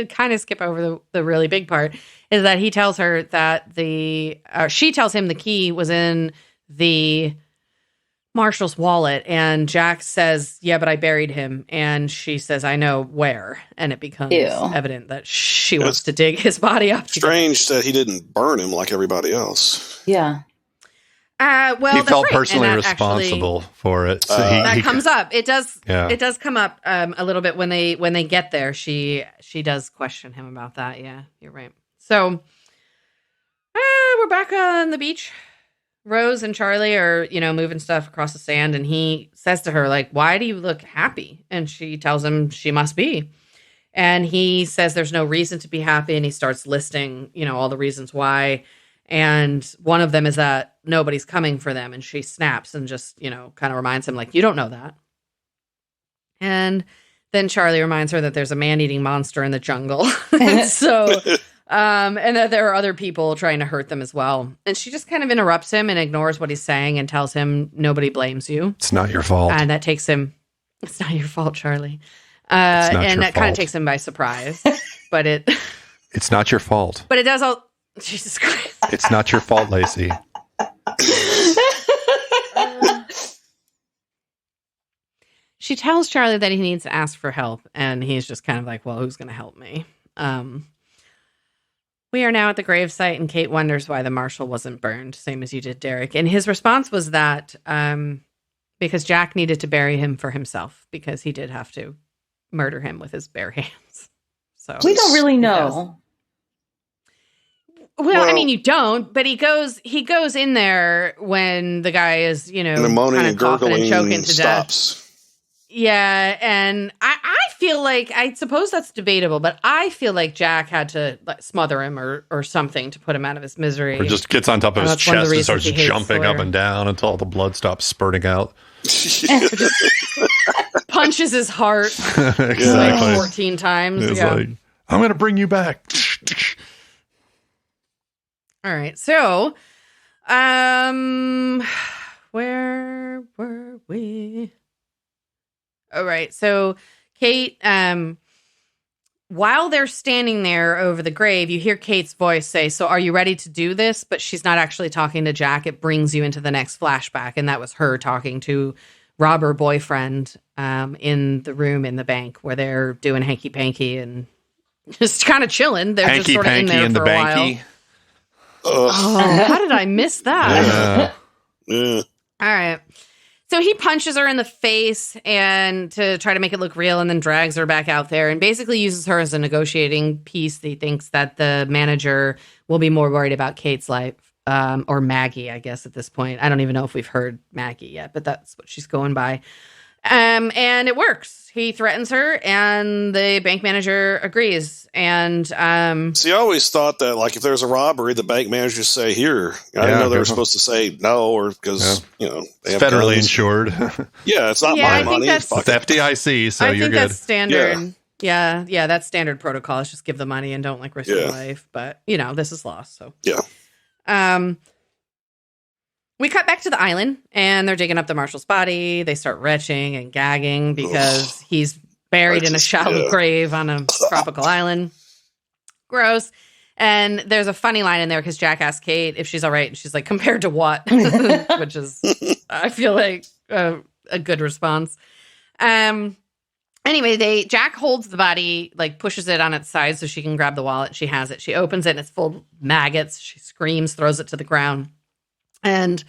kind of skip over the really big part, is that he tells her that she tells him the key was in the Marshall's wallet, and Jack says, yeah, but I buried him. And she says, I know where. And it becomes evident that she wants to dig his body up. Strange that he didn't burn him like everybody else. Yeah. He felt personally responsible for it. So that comes up. It does. Yeah. It does come up a little bit when they get there. She does question him about that. Yeah, you're right. So we're back on the beach. Rose and Charlie are moving stuff across the sand, and he says to her, why do you look happy? And she tells him she must be. And he says there's no reason to be happy, and he starts listing all the reasons why. And one of them is that nobody's coming for them. And she snaps and just, kind of reminds him, like, you don't know that. And then Charlie reminds her that there's a man-eating monster in the jungle. So, and that there are other people trying to hurt them as well. And she just kind of interrupts him and ignores what he's saying and tells him nobody blames you. It's not your fault. And that takes him, it's not your fault, Charlie. And that kind of takes him by surprise. But it's not your fault. But it does all, Jesus Christ. It's not your fault, Lacy. She tells Charlie that he needs to ask for help, and he's just kind of like, well, who's going to help me? We are now at the gravesite, and Kate wonders why the marshal wasn't burned, same as you did, Derek. And his response was that because Jack needed to bury him for himself, because he did have to murder him with his bare hands. So we don't really know. Well, I mean, you don't, but he goes in there when the guy is, kind of coughing and choking to death. Yeah, and I feel like, I suppose that's debatable, but I feel like Jack had to smother him or something to put him out of his misery. Or just gets on top of his chest and starts jumping up and down until all the blood stops spurting out. Punches his heart exactly. like 14 times. It's like, I'm going to bring you back. All right, so, where were we? All right, so Kate, while they're standing there over the grave, you hear Kate's voice say, so are you ready to do this? But she's not actually talking to Jack. It brings you into the next flashback, and that was her talking to robber boyfriend in the room in the bank where they're doing hanky-panky and just kind of chilling. They're just sort of in there for a while. Oh, how did I miss that? Yeah. All right. So he punches her in the face and to try to make it look real, and then drags her back out there and basically uses her as a negotiating piece. He thinks that the manager will be more worried about Kate's life, or Maggie, I guess, at this point. I don't even know if we've heard Maggie yet, but that's what she's going by. And it works. He threatens her, and the bank manager agrees. And see, I always thought that, like, if there's a robbery, the bank manager say, "Here." I didn't know they were supposed to say no, or because they have federally guns. Insured. Yeah, it's not my money. It's FDIC, so you're good. That's standard. Yeah, that's standard protocol. It's just give the money and don't risk your life. But this is lost. So yeah. We cut back to the island, and they're digging up the marshal's body. They start retching and gagging because he's buried in a shallow grave on a tropical island. Gross. And there's a funny line in there because Jack asks Kate if she's all right, and she's like, compared to what? Which is, I feel like, a good response. Anyway, Jack holds the body, like pushes it on its side so she can grab the wallet. She has it. She opens it, and it's full of maggots. She screams, throws it to the ground. And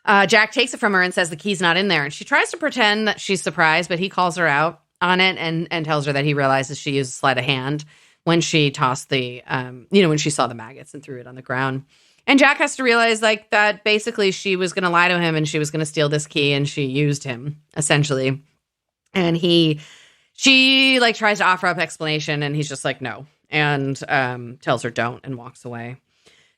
Jack takes it from her and says the key's not in there. And she tries to pretend that she's surprised, but he calls her out on it and tells her that he realizes she used sleight of hand when she tossed the, when she saw the maggots and threw it on the ground. And Jack has to realize, like, that basically she was going to lie to him and she was going to steal this key, and she used him, essentially. And she like tries to offer up explanation, and he's just like, no, and tells her don't and walks away.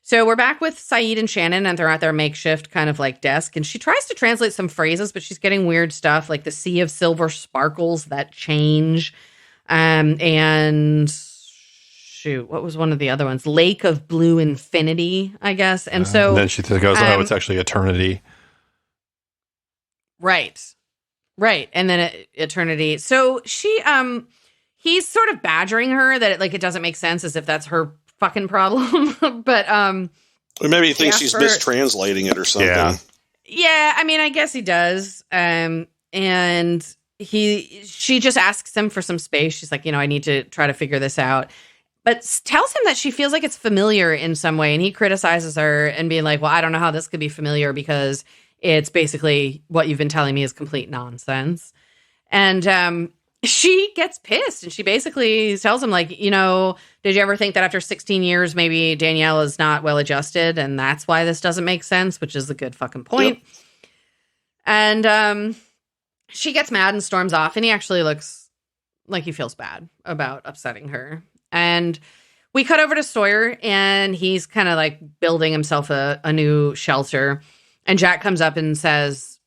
So we're back with Saeed and Shannon, and they're at their makeshift kind of like desk, and she tries to translate some phrases, but she's getting weird stuff like the sea of silver sparkles that change. And shoot, what was one of the other ones? Lake of blue infinity, I guess. And so and then she goes, oh, it's actually eternity. Right. And then eternity. So he's sort of badgering her that it doesn't make sense, as if that's her fucking problem. But maybe he thinks she's mistranslating it or something. Yeah, I mean, I guess he does. And she just asks him for some space. She's like, I need to try to figure this out, but tells him that she feels like it's familiar in some way. And he criticizes her and being like, well, I don't know how this could be familiar because it's basically what you've been telling me is complete nonsense. And she gets pissed, and she basically tells him, like, did you ever think that after 16 years, maybe Danielle is not well adjusted, and that's why this doesn't make sense, which is a good fucking point. Yep. And she gets mad and storms off, and he actually looks like he feels bad about upsetting her. And we cut over to Sawyer, and he's kind of like building himself a new shelter. And Jack comes up and says,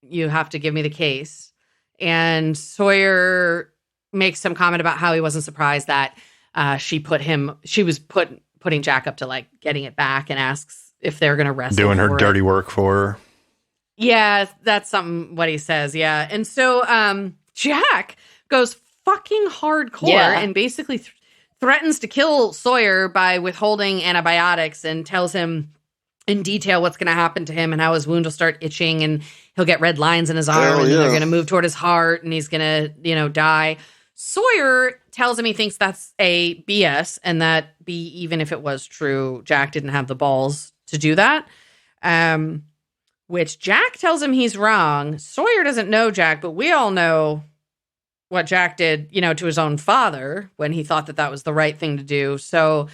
"You have to give me the case." And Sawyer makes some comment about how he wasn't surprised that she was putting Jack up to like getting it back, and asks if they're going to wrestle. Doing her dirty work for her. Yeah, that's what he says. Yeah. And so Jack goes fucking hardcore and basically threatens to kill Sawyer by withholding antibiotics, and tells him in detail what's going to happen to him and how his wound will start itching and he'll get red lines in his arm and they're going to move toward his heart and he's going to, die. Sawyer tells him he thinks that's a BS, and that even if it was true, Jack didn't have the balls to do that. Which Jack tells him he's wrong. Sawyer doesn't know Jack, but we all know what Jack did, to his own father when he thought that was the right thing to do. So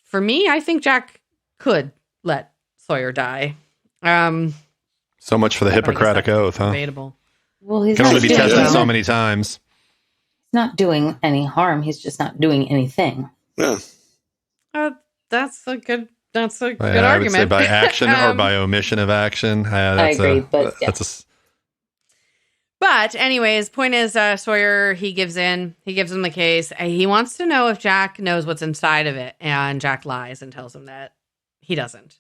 for me, I think Jack could let Sawyer die. So much for the Hippocratic Oath, huh? Debatable. Well, he's can only be tested so many times. He's not doing any harm. He's just not doing anything. Yeah. That's a good argument. I would say by action or by omission of action. I agree, But anyways, point is, Sawyer, he gives him the case. He wants to know if Jack knows what's inside of it, and Jack lies and tells him that he doesn't.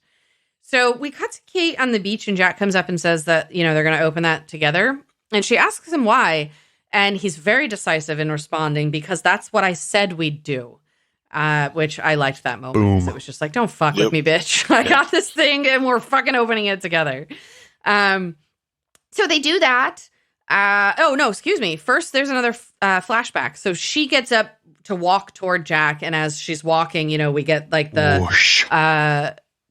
So we cut to Kate on the beach, and Jack comes up and says that, they're going to open that together. And she asks him why, and he's very decisive in responding, because that's what I said we'd do, which I liked that moment. Boom. It was just like, don't fuck with me, bitch. I got this thing, and we're fucking opening it together. So they do that. Excuse me. First, there's another flashback. So she gets up to walk toward Jack, and as she's walking, we get like the whoosh.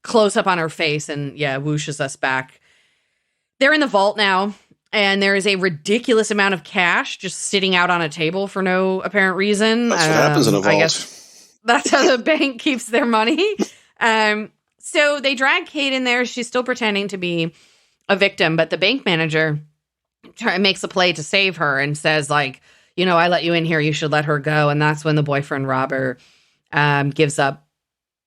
Close up on her face, and whooshes us back. They're in the vault now, and there is a ridiculous amount of cash just sitting out on a table for no apparent reason. That's what happens in a vault. I guess that's how the bank keeps their money. So they drag Kate in there. She's still pretending to be a victim, but the bank manager makes a play to save her and says, like, I let you in here, you should let her go. And that's when the boyfriend robber gives up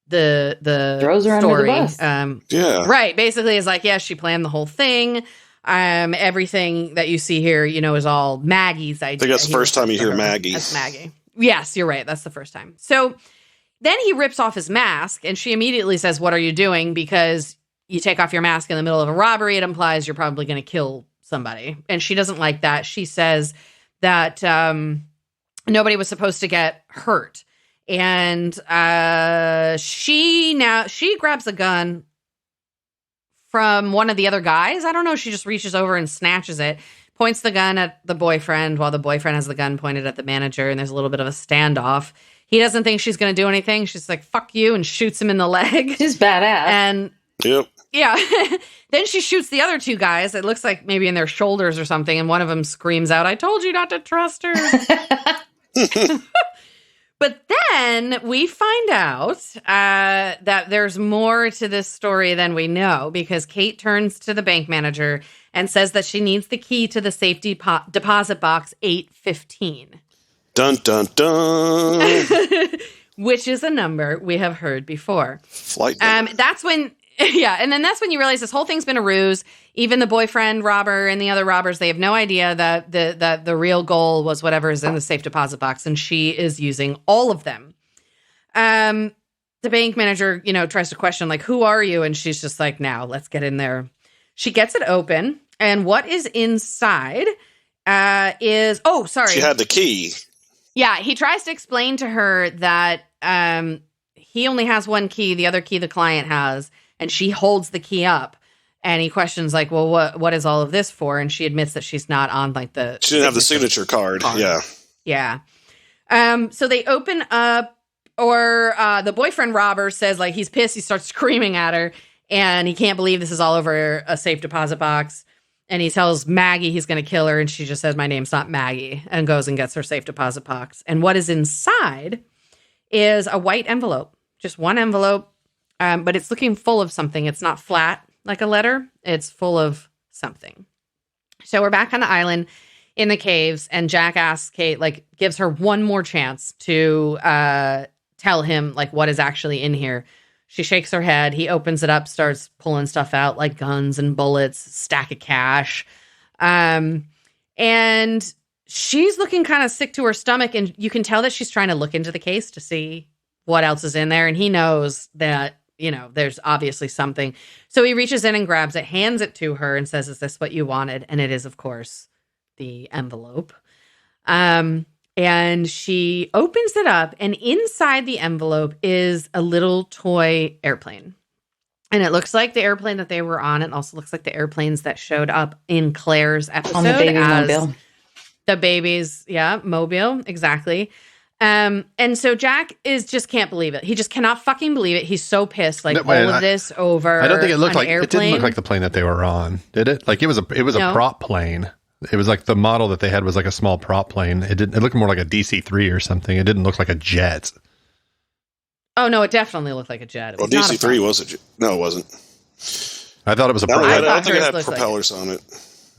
the throws her story. Under the bus. Right. Basically is like, she planned the whole thing. Everything that you see here, is all Maggie's idea. I think that's the first time you hear Maggie. That's Maggie. Yes, you're right. That's the first time. So then he rips off his mask, and she immediately says, "What are you doing?" Because you take off your mask in the middle of a robbery, it implies you're probably going to kill somebody. And she doesn't like that. She says that nobody was supposed to get hurt. And she grabs a gun from one of the other guys. I don't know. She just reaches over and snatches it, points the gun at the boyfriend while the boyfriend has the gun pointed at the manager. And there's a little bit of a standoff. He doesn't think she's going to do anything. She's like, "Fuck you," and shoots him in the leg. She's badass. And yep. Yeah. Then she shoots the other two guys. It looks like maybe in their shoulders or something. And one of them screams out, "I told you not to trust her." But then we find out that there's more to this story than we know, because Kate turns to the bank manager and says that she needs the key to the safety deposit box 815. Dun, dun, dun. Which is a number we have heard before. Flight number. That's when... Yeah, and then that's when you realize this whole thing's been a ruse. Even the boyfriend robber and the other robbers, they have no idea that the real goal was whatever is in the safe deposit box, and she is using all of them. The bank manager, tries to question, like, "Who are you?" And she's just like, "Now, let's get in there." She gets it open, and what is inside is... Oh, sorry. She had the key. Yeah, he tries to explain to her that he only has one key, the other key the client has, and she holds the key up. And he questions, like, "Well, what is all of this for?" And she admits that she's not on, like, the... She didn't have the signature card. Yeah. Yeah. So they open up, or the boyfriend robber says, like, he's pissed. He starts screaming at her, and he can't believe this is all over a safe deposit box. And he tells Maggie he's going to kill her, and she just says, "My name's not Maggie," and goes and gets her safe deposit box. And what is inside is a white envelope. Just one envelope. But it's looking full of something. It's not flat like a letter. It's full of something. So we're back on the island in the caves, and Jack asks Kate, like, gives her one more chance to tell him like what is actually in here. She shakes her head. He opens it up, starts pulling stuff out like guns and bullets, stack of cash. And she's looking kind of sick to her stomach, and you can tell that she's trying to look into the case to see what else is in there. And he knows that, there's obviously something. So he reaches in and grabs it, hands it to her, and says, "Is this what you wanted?" And it is, of course, the envelope. And she opens it up, and inside the envelope is a little toy airplane. And it looks like the airplane that they were on. It also looks like the airplanes that showed up in Claire's episode. On the baby mobile. The baby's, mobile, exactly. And so Jack just can't believe it. He just cannot fucking believe it. He's so pissed. Like, of this over. I don't think it looked like airplane. It didn't look like the plane that they were on, did it? Like it was a prop plane. It was like the model that they had was like a small prop plane. It looked more like a DC-3 or something. It didn't look like a jet. Oh no, it definitely looked like a jet. Well, DC-3 was a jet. No, it wasn't. I thought it was a prop. I don't think it had propellers on it.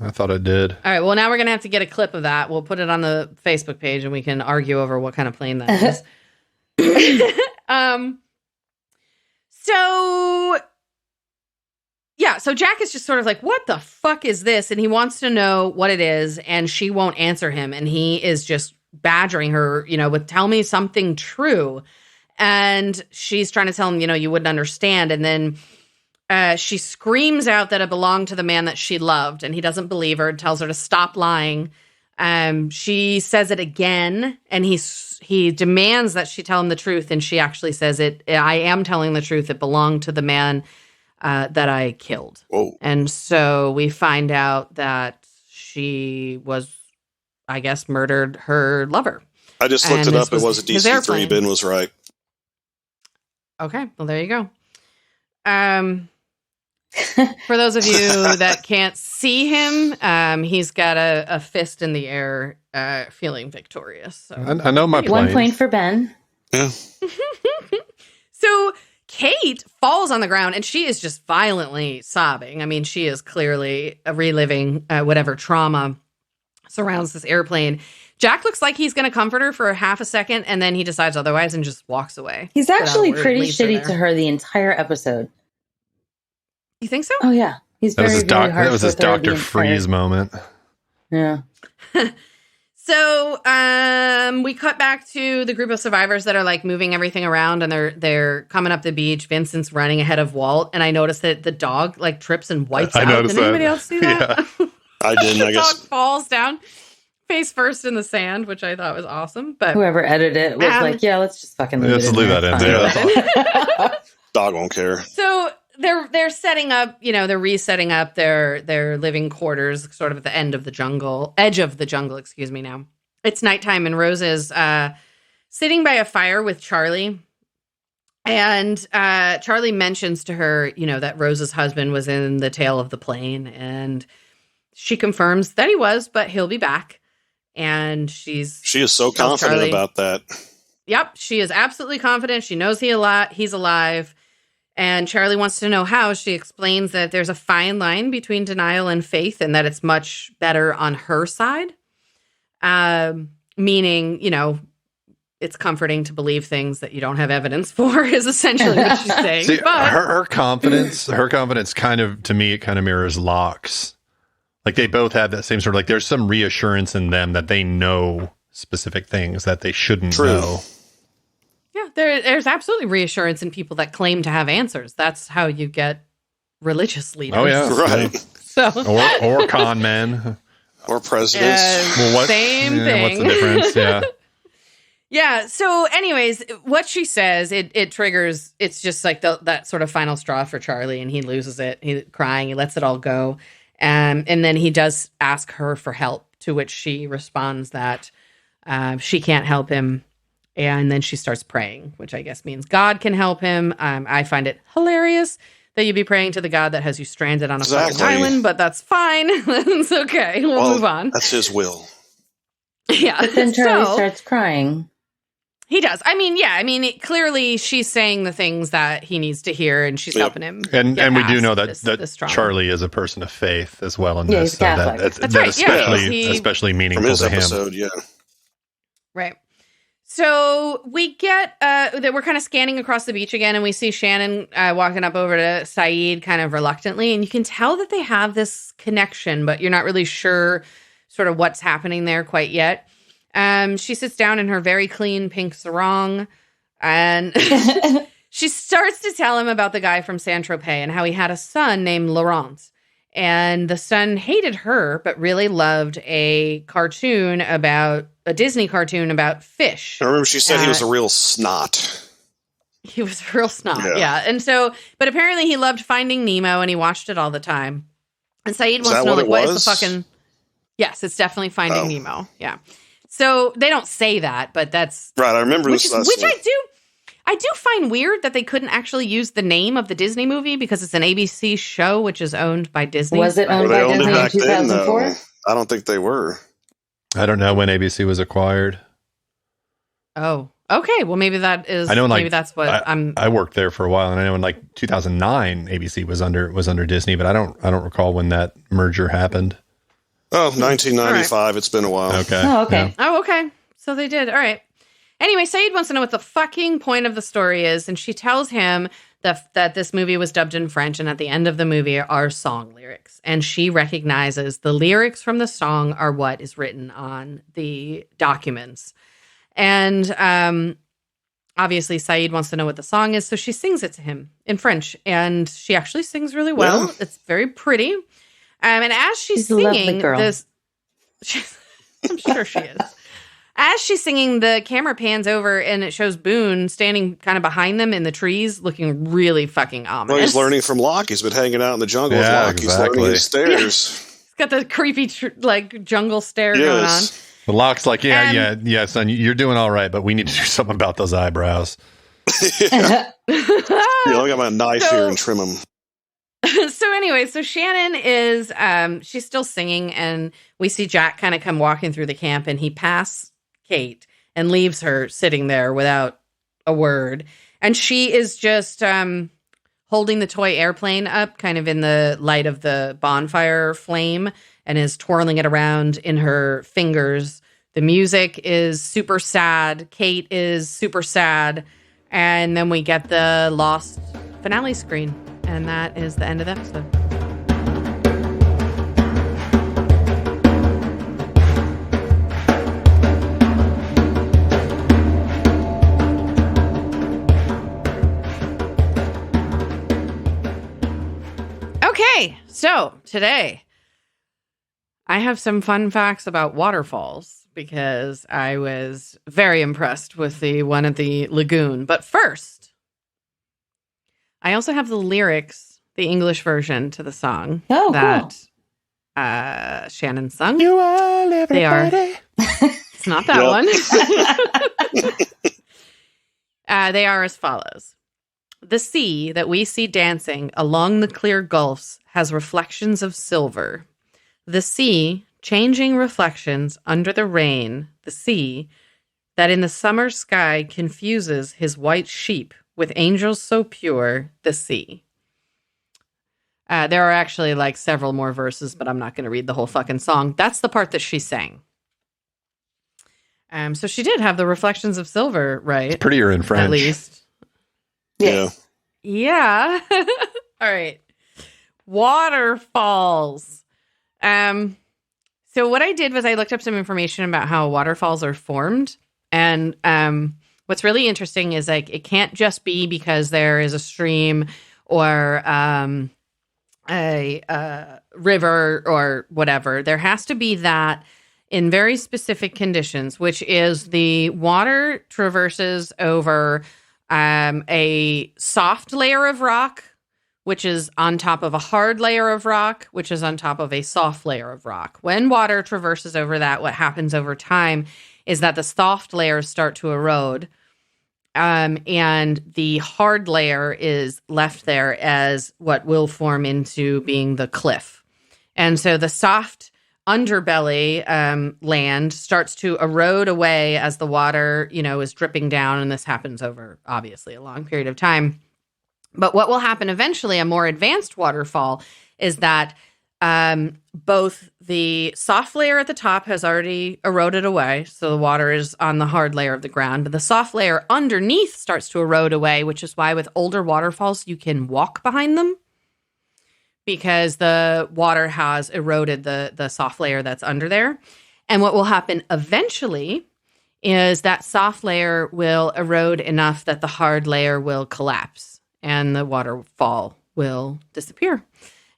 I thought it did. All right. Well, now we're going to have to get a clip of that. We'll put it on the Facebook page and we can argue over what kind of plane that is. So Jack is just sort of like, what the fuck is this? And he wants to know what it is, and she won't answer him. And he is just badgering her, with tell me something true. And she's trying to tell him, you wouldn't understand. And then she screams out that it belonged to the man that she loved, and he doesn't believe her, tells her to stop lying. She says it again, and he demands that she tell him the truth, and she actually says it. I am telling the truth. It belonged to the man that I killed. Whoa. And so we find out that she was, I guess, murdered her lover. I just looked it up. It was a DC-3. Ben was right. Okay, well, there you go. For those of you that can't see him, he's got a fist in the air, feeling victorious. So. I know my plane. 1 point for Ben. Yeah. So Kate falls on the ground, and she is just violently sobbing. I mean, she is clearly reliving whatever trauma surrounds this airplane. Jack looks like he's going to comfort her for a half a second, and then he decides otherwise and just walks away. He's actually pretty shitty to her the entire episode. You think so? Oh, yeah. He's very harsh. That was his Dr. Freeze moment. Yeah. So we cut back to the group of survivors that are like moving everything around, and they're coming up the beach. Vincent's running ahead of Walt, and I noticed that the dog like trips and wipes out. Did anybody else see that? Yeah. I didn't. I guess the dog falls down face first in the sand, which I thought was awesome. But whoever edited it was like, "Yeah, let's just fucking leave that in." Yeah, dog won't care. So they're setting up, they're resetting up their living quarters, sort of at the edge of the jungle. Excuse me. Now it's nighttime, and Rose is sitting by a fire with Charlie, and Charlie mentions to her, that Rose's husband was in the tail of the plane, and she confirms that he was, but he'll be back. And she is so confident about that. Yep, she is absolutely confident. She knows he's alive. And Charlie wants to know how. She explains that there's a fine line between denial and faith, and that it's much better on her side. Meaning, it's comforting to believe things that you don't have evidence for, is essentially what she's saying. See, her confidence kind of, to me, it kind of mirrors Locke's. Like they both have that same sort of like, there's some reassurance in them that they know specific things that they shouldn't know. Yeah, there's absolutely reassurance in people that claim to have answers. That's how you get religious leaders. Oh yeah, right. So or con men, or presidents. Same thing. What's the difference? Yeah. Yeah. So, anyways, what she says, it triggers. It's just like that sort of final straw for Charlie, and he loses it. He's crying. He lets it all go, and then he does ask her for help. To which she responds that she can't help him. And then she starts praying, which I guess means God can help him. I find it hilarious that you'd be praying to the God that has you stranded on a fucking island, but that's fine. It's okay. We'll move on. That's his will. Yeah. But then Charlie starts crying. He does. Clearly she's saying the things that he needs to hear, and she's helping him. And we do know that Charlie is a person of faith as well in this. He's Catholic. That's right. Especially meaningful from his to him. episode, yeah. Right. So we get that we're kind of scanning across the beach again, and we see Shannon walking up over to Saeed kind of reluctantly, and you can tell that they have this connection, but you're not really sure sort of what's happening there quite yet. She sits down in her very clean pink sarong, and she starts to tell him about the guy from Saint-Tropez and how he had a son named Laurent. And the son hated her, but really loved a Disney cartoon about fish. I remember she said he was a real snot. He was a real snot, yeah. And so, but apparently he loved Finding Nemo and he watched it all the time. And Saeed wants to know, like, what is the fucking... Yes, it's definitely Finding Nemo, yeah. So they don't say that, but that's... Right, I remember which I do find weird that they couldn't actually use the name of the Disney movie because it's an ABC show, which is owned by Disney. Was it owned by Disney in 2004? I don't think they were. I don't know when ABC was acquired. Oh, okay. Well, maybe that is. I know, maybe that's what I worked there for a while, and I know in like 2009, ABC was under Disney, but I don't recall when that merger happened. Oh, 1995. Right. It's been a while. Okay. Oh, okay. Yeah. Oh, okay. So they did. All right. Anyway, Saeed wants to know what the fucking point of the story is, and she tells him that this movie was dubbed in French, and at the end of the movie are song lyrics. And she recognizes the lyrics from the song are what is written on the documents. And obviously, Saeed wants to know what the song is, so she sings it to him in French. And she actually sings really well. Yeah. It's very pretty. And as she's singing this... I'm sure she is. As she's singing, the camera pans over and it shows Boone standing kind of behind them in the trees, looking really fucking ominous. Well, he's learning from Locke. He's been hanging out in the jungle with Locke. Exactly. He's learning his stairs. Yeah. He's got the creepy, jungle stare going on. But Locke's like, yeah, son, you're doing all right, but we need to do something about those eyebrows. I got my knife here and trim them. So anyway, so Shannon is, she's still singing, and we see Jack kind of come walking through the camp, and he passes Kate and leaves her sitting there without a word. And she is just holding the toy airplane up kind of in the light of the bonfire flame and is twirling it around in her fingers. The music is super sad. Kate is super sad. And then we get the lost finale screen. And that is the end of the episode. Okay, so today I have some fun facts about waterfalls because I was very impressed with the one at the lagoon. But first, I also have the lyrics, the English version to the song that Shannon sung. You all, everybody. They are. It's not that one. They are as follows. The sea that we see dancing along the clear gulfs has reflections of silver. The sea, changing reflections under the rain, the sea, that in the summer sky confuses his white sheep with angels so pure, the sea. There are actually like several more verses, but I'm not going to read the whole fucking song. That's the part that she sang. So she did have the reflections of silver, right? It's prettier in French. At least. Yeah. All right. Waterfalls. So what I did was I looked up some information about how waterfalls are formed. And what's really interesting is like it can't just be because there is a stream or a river or whatever. There has to be that in very specific conditions, which is the water traverses over a soft layer of rock, which is on top of a hard layer of rock, which is on top of a soft layer of rock. When water traverses over that, what happens over time is that the soft layers start to erode, and the hard layer is left there as what will form into being the cliff. And so the soft underbelly land starts to erode away as the water, is dripping down. And this happens over, obviously, a long period of time. But what will happen eventually, a more advanced waterfall, is that both the soft layer at the top has already eroded away, so the water is on the hard layer of the ground, but the soft layer underneath starts to erode away, which is why with older waterfalls, you can walk behind them because the water has eroded the soft layer that's under there. And what will happen eventually is that soft layer will erode enough that the hard layer will collapse and the waterfall will disappear.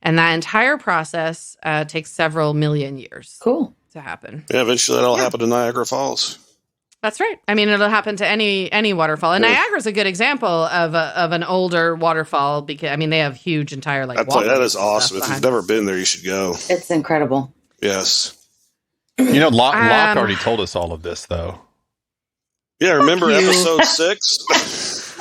And that entire process takes several million years to happen. Yeah, eventually that'll happen to Niagara Falls. That's right. I mean, it'll happen to any waterfall. And Niagara's a good example of an older waterfall because, I mean, they have huge entire that is awesome. If you've never been there, you should go. It's incredible. Yes. You know, Locke already told us all of this, though. Yeah, remember episode 6?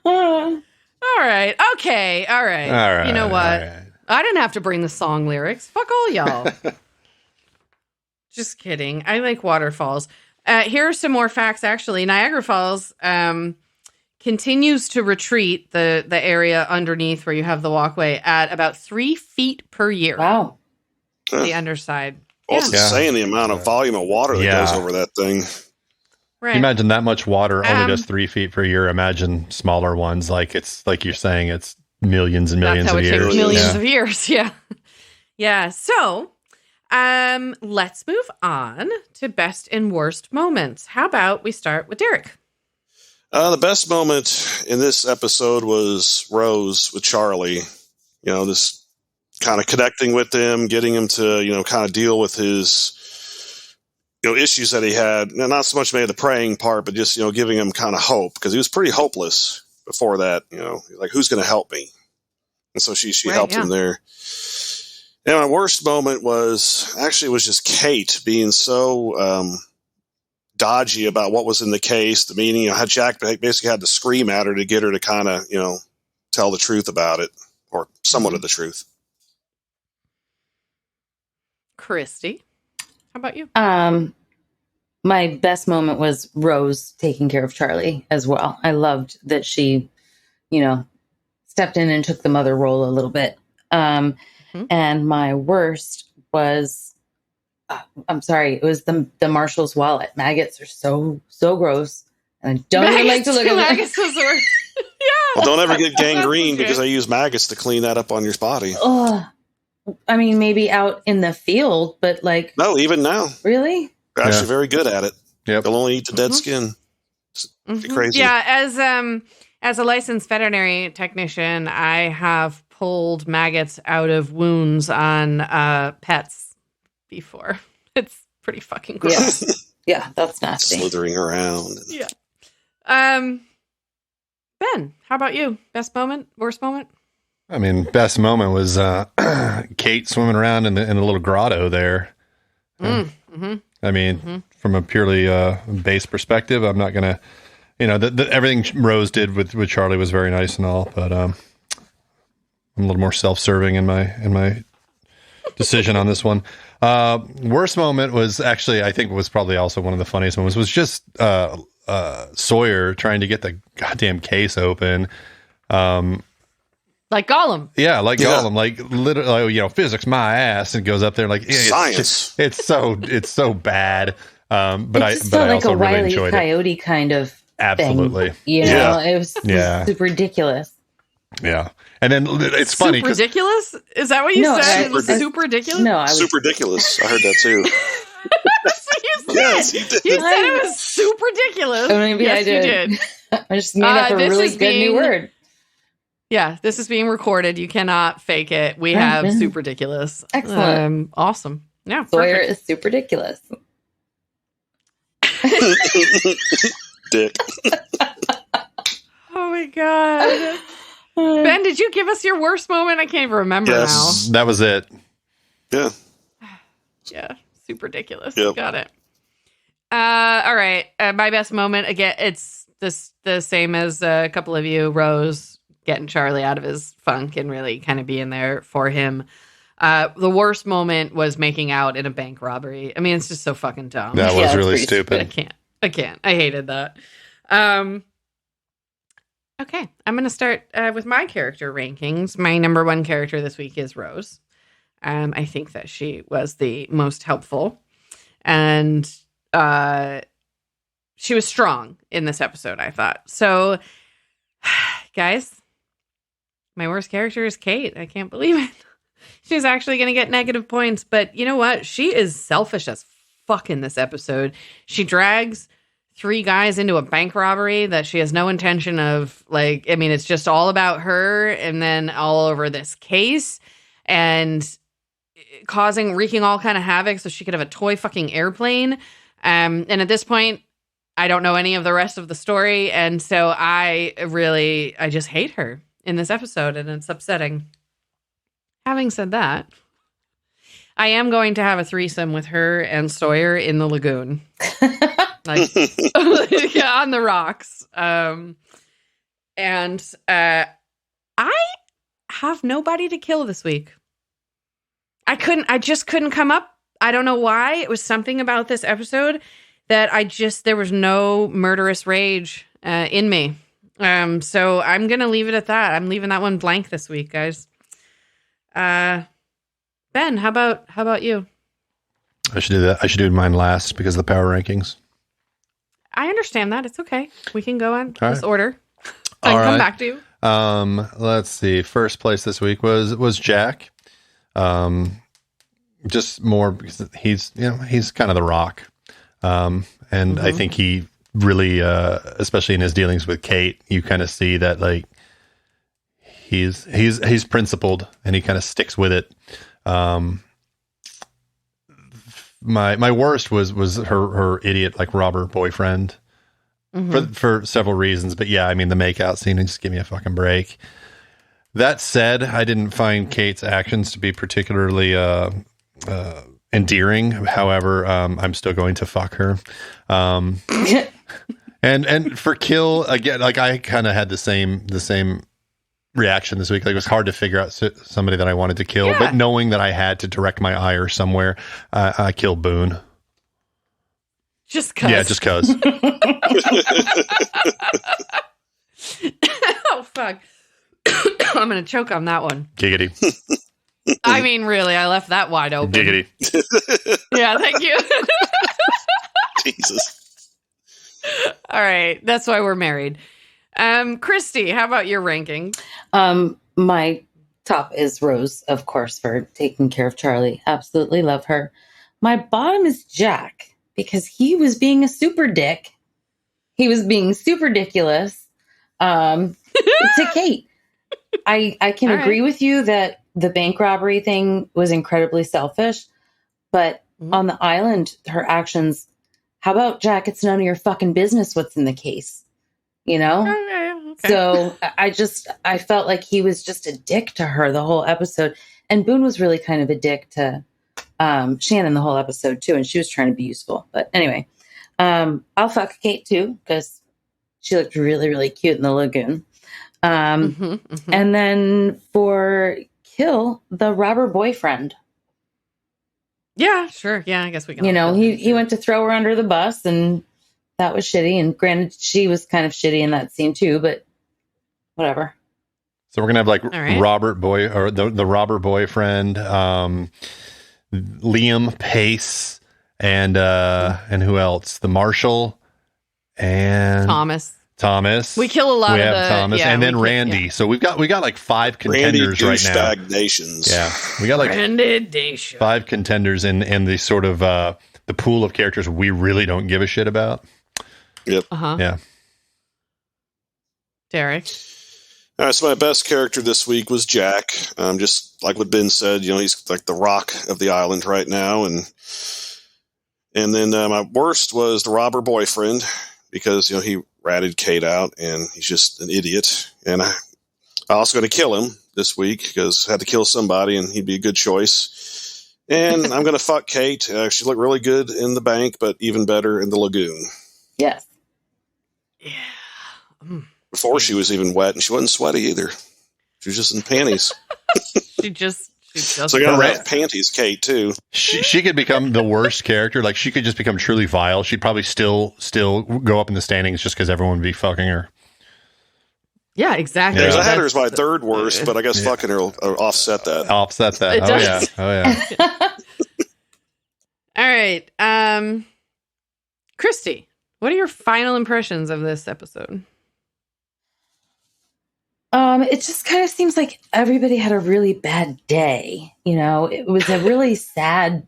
All right. Okay. All right. You know what? Right. I didn't have to bring the song lyrics. Fuck all y'all. Just kidding. I like waterfalls. Here are some more facts, actually. Niagara Falls continues to retreat the area underneath where you have the walkway at about 3 feet per year. Wow. The underside. Also saying the amount of volume of water that goes over that thing. Right. Imagine that much water only does 3 feet per year. Imagine smaller ones. Like it's like you're saying, it's millions and millions of years. Millions of years. Yeah. Yeah. So let's move on to best and worst moments. How about we start with Derek? The best moment in this episode was Rose with Charlie. You know, this kind of connecting with him, getting him to, you know, kind of deal with his, you know, issues that he had. Not so much maybe the praying part, but just, you know, giving him kind of hope because he was pretty hopeless before that. You know, like, who's going to help me? And so she helped him there. And my worst moment was just Kate being so dodgy about what was in the case. The meaning, you know, had Jack basically had to scream at her to get her to kind of, you know, tell the truth about it, or somewhat of the truth. Christy, how about you? My best moment was Rose taking care of Charlie as well. I loved that she, you know, stepped in and took the mother role a little bit. And my worst was, I'm sorry, it was the Marshall's wallet. Maggots are so gross. And I don't even like to look at them. Maggots was the worst. Well, don't ever get gangrene because I use maggots to clean that up on your body. I mean, maybe out in the field, but like... No, even now. Really? They're actually very good at it. Yep. They'll only eat the dead skin. It's crazy. Yeah, as a licensed veterinary technician, I have pulled maggots out of wounds on pets before. It's pretty fucking gross. Yeah, that's nasty. Slithering around. Yeah. Ben, how about you? Best moment? Worst moment? I mean, best moment was Kate swimming around in the little grotto there. I mean, from a purely base perspective, I'm not gonna, you know, everything Rose did with Charlie was very nice and all, but I'm a little more self-serving in my decision on this one. Worst moment was actually, I think, was probably also one of the funniest moments. Was just Sawyer trying to get the goddamn case open. Like Gollum. Yeah, like Gollum. Like, literally, you know, physics my ass, and goes up there like, science. It's so bad. But I also like a really Wile E. enjoyed Coyote kind of absolutely thing. You know, it was super ridiculous. Yeah. And then it's funny. Super ridiculous? Is that what you said? Super ridiculous? No, super ridiculous. I heard that too. That's what you said. Yes, he did. You said it was super ridiculous. Maybe yes, I did. You did. I just made up a really good new word. Yeah, this is being recorded. You cannot fake it. We have super ridiculous. Excellent. Awesome. Yeah. Sawyer is super ridiculous. Dick. Oh my God. Ben, did you give us your worst moment? I can't even remember now. That was it. Yeah. Yeah. Super ridiculous. Yep. Got it. All right. My best moment, again, it's the same as a couple of you. Rose getting Charlie out of his funk and really kind of being there for him. The worst moment was making out in a bank robbery. I mean, it's just so fucking dumb. That was really stupid. I can't. I hated that. Okay, I'm going to start with my character rankings. My number one character this week is Rose. I think that she was the most helpful, and she was strong in this episode, I thought. So, guys, my worst character is Kate. I can't believe it. She's actually going to get negative points, but you know what? She is selfish as fuck in this episode. She drags 3 guys into a bank robbery that she has no intention of, like, I mean, it's just all about her and then all over this case and wreaking all kind of havoc so she could have a toy fucking airplane. And at this point, I don't know any of the rest of the story. And so I just hate her in this episode, and it's upsetting. Having said that, I am going to have a threesome with her and Sawyer in the lagoon. Like, yeah, on the rocks. And I have nobody to kill this week. I just couldn't come up. I don't know why. It was something about this episode that there was no murderous rage in me. So I'm going to leave it at that. I'm leaving that one blank this week, guys. Ben, how about you? I should do that. I should do mine last because of the power rankings. I understand that. It's okay. We can go on All this right. order. I can come back to you. Let's see. First place this week was Jack. Just more because he's kind of the rock. And I think he really, especially in his dealings with Kate, you kind of see that like he's principled and he kind of sticks with it. My worst was her idiot like robber boyfriend for several reasons, but yeah, I mean the makeout scene, and just give me a fucking break. That said, I didn't find Kate's actions to be particularly endearing. However, I'm still going to fuck her. And for kill again, like I kind of had the same reaction this week. Like it was hard to figure out somebody that I wanted to kill, but knowing that I had to direct my ire somewhere, I killed Boone. Just cause. Yeah, just cause. Oh fuck! I'm gonna choke on that one. Giggity. I mean, really, I left that wide open. Giggity. Yeah, thank you. Jesus. All right, that's why we're married. Christy, how about your ranking? My top is Rose, of course, for taking care of Charlie. Absolutely love her. My bottom is Jack because he was being a super dick. He was being super ridiculous to Kate. I can agree with you that the bank robbery thing was incredibly selfish, but on the island, her actions, how about Jack? It's none of your fucking business what's in the case, you know? Okay. So I felt like he was just a dick to her the whole episode. And Boone was really kind of a dick to Shannon the whole episode too. And she was trying to be useful. But anyway, I'll fuck Kate too, because she looked really, really cute in the lagoon. And then for kill, the robber boyfriend. Yeah, sure. Yeah, I guess we can. You know, he went to throw her under the bus, and that was shitty. And granted, she was kind of shitty in that scene too, but whatever. So we're gonna have like right. the robber boyfriend, Liam Pace, and who else? The marshal and Thomas. We kill a lot. We of have Thomas, and then Randy. Yeah. So we got like 5 contenders right now. Nations. Yeah, we got like Randy 5 contenders in the sort of the pool of characters we really don't give a shit about. Yep. Yeah. Derek. All right, so my best character this week was Jack. Just like what Ben said, you know, he's like the rock of the island right now, and then my worst was the robber boyfriend because he ratted Kate out, and he's just an idiot. And I also got to kill him this week because I had to kill somebody, and he'd be a good choice. And I'm going to fuck Kate. She looked really good in the bank, but even better in the lagoon. Yes. Yeah. Before she was even wet, and she wasn't sweaty either. She was just in panties. She just. So you gotta have panties, Kate, too. She could become the worst character. Like she could just become truly vile. She'd probably still go up in the standings just because everyone would be fucking her. Yeah, exactly. Because Yeah. I had her as my third worst, but I guess fucking her will offset that. Offset that. It Oh yeah. does. Oh yeah. All right. Christy, what are your final impressions of this episode? It just kind of seems like everybody had a really bad day. You know, it was a really sad,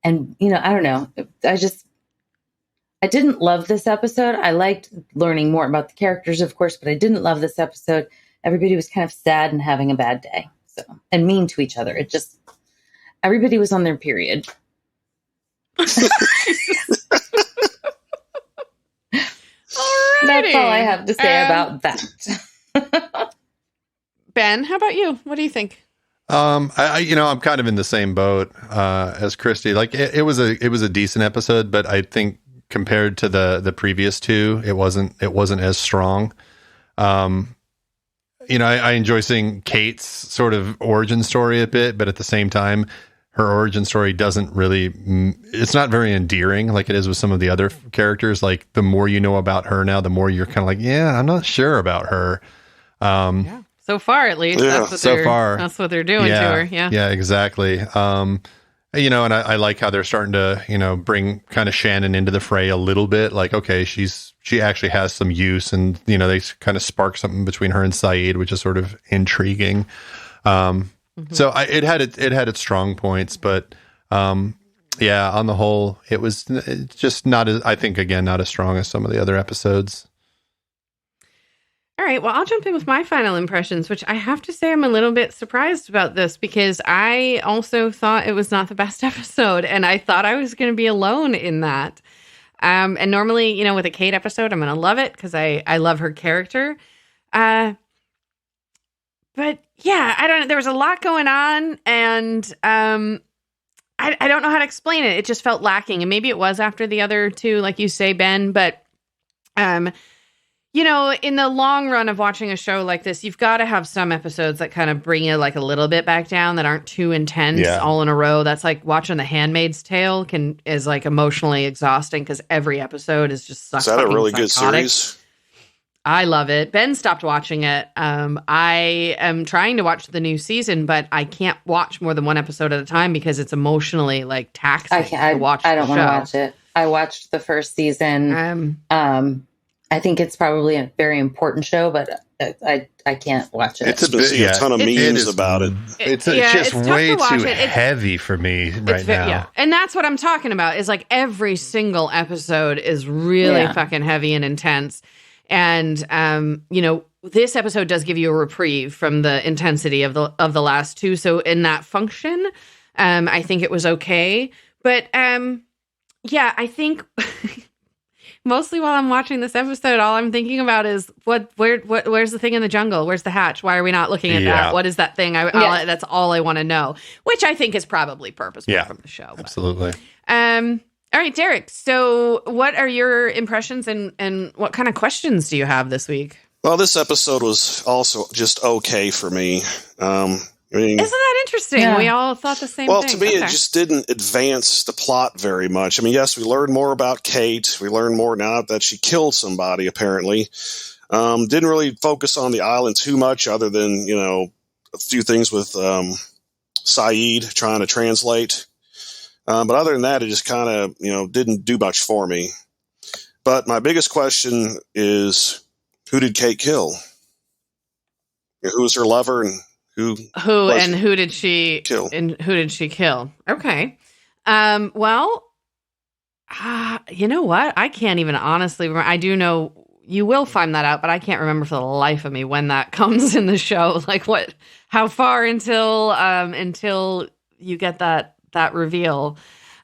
and I don't know. I didn't love this episode. I liked learning more about the characters, of course, but I didn't love this episode. Everybody was kind of sad and having a bad day, and mean to each other. Everybody was on their period. That's all I have to say about that. Ben, how about you? What do you think? I'm kind of in the same boat as Christy. Like it was a decent episode, but I think compared to the previous two, it wasn't as strong. I enjoy seeing Kate's sort of origin story a bit, but at the same time, her origin story it's not very endearing like it is with some of the other characters. Like the more you know about her now, the more you're kind of like, yeah, I'm not sure about her. Yeah. So far, at least, that's what they're doing to her. Yeah. Yeah, exactly. And I like how they're starting to, bring kind of Shannon into the fray a little bit. Like, okay, she actually has some use, and they kind of spark something between her and Saeed, which is sort of intriguing. So it had its strong points, but on the whole, it's just not as, I think, again, not as strong as some of the other episodes. All right, well, I'll jump in with my final impressions, which I have to say I'm a little bit surprised about this because I also thought it was not the best episode, and I thought I was going to be alone in that. And normally, with a Kate episode, I'm going to love it because I love her character. But yeah, I don't know. There was a lot going on, and I don't know how to explain it. It just felt lacking, and maybe it was after the other two, like you say, Ben. But in the long run of watching a show like this, you've got to have some episodes that kind of bring you like a little bit back down, that aren't too intense all in a row. That's like watching The Handmaid's Tale is like emotionally exhausting because every episode is just Is that a really good series? I love it. Ben stopped watching it. I am trying to watch the new season, but I can't watch more than one episode at a time because it's emotionally like taxing to watch. I don't want to watch it. I watched the first season. I think it's probably a very important show, but I can't watch it. It's a ton of memes about it. It's just way too heavy for me right now. Yeah. And that's what I'm talking about, is like every single episode is really fucking heavy and intense. And, this episode does give you a reprieve from the intensity of the last two. So in that function, I think it was okay. But, I think mostly while I'm watching this episode, all I'm thinking about is where's the thing in the jungle? Where's the hatch? Why are we not looking at that? What is that thing? That's all I want to know, which I think is probably purposeful from the show. Absolutely. All right, Derek. So what are your impressions and what kind of questions do you have this week? Well, this episode was also just okay for me. Isn't that interesting? Yeah. We all thought the same thing. Well, to me, it just didn't advance the plot very much. I mean, yes, we learned more about Kate. We learned more now that she killed somebody, apparently. Didn't really focus on the island too much other than, a few things with Saeed trying to translate. But other than that, it just kind of, didn't do much for me. But my biggest question is, who did Kate kill? Who was her lover and who did she kill? And who did she kill? Okay. You know what? I can't even honestly remember. I do know you will find that out, but I can't remember for the life of me when that comes in the show. Like how far until you get that reveal.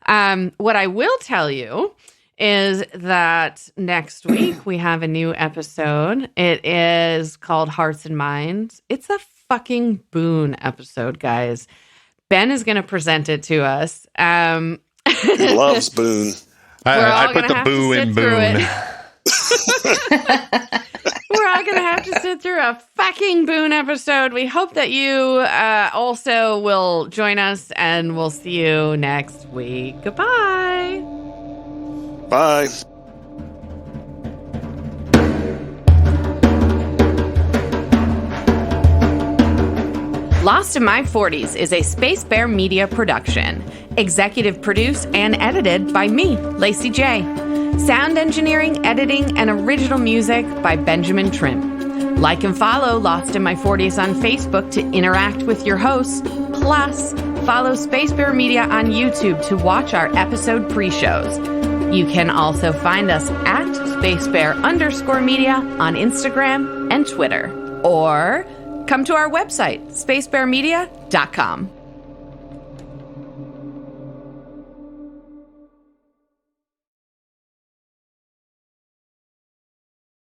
What I will tell you is that next week we have a new episode. It is called Hearts and Minds. It's a fucking Boone episode, guys. Ben is going to present it to us. He loves Boone. I put the boo in Boone. We're all going to have to sit through a fucking Boone episode. We hope that you also will join us, and we'll see you next week. Goodbye. Bye. Lost in My 40s is a Space Bear Media production. Executive produced and edited by me, Lacy J. Sound engineering, editing, and original music by Benjamin Trimp. Like and follow Lost in My 40s on Facebook to interact with your hosts. Plus, follow Space Bear Media on YouTube to watch our episode pre-shows. You can also find us at SpaceBear_media on Instagram and Twitter. Or come to our website, spacebearmedia.com.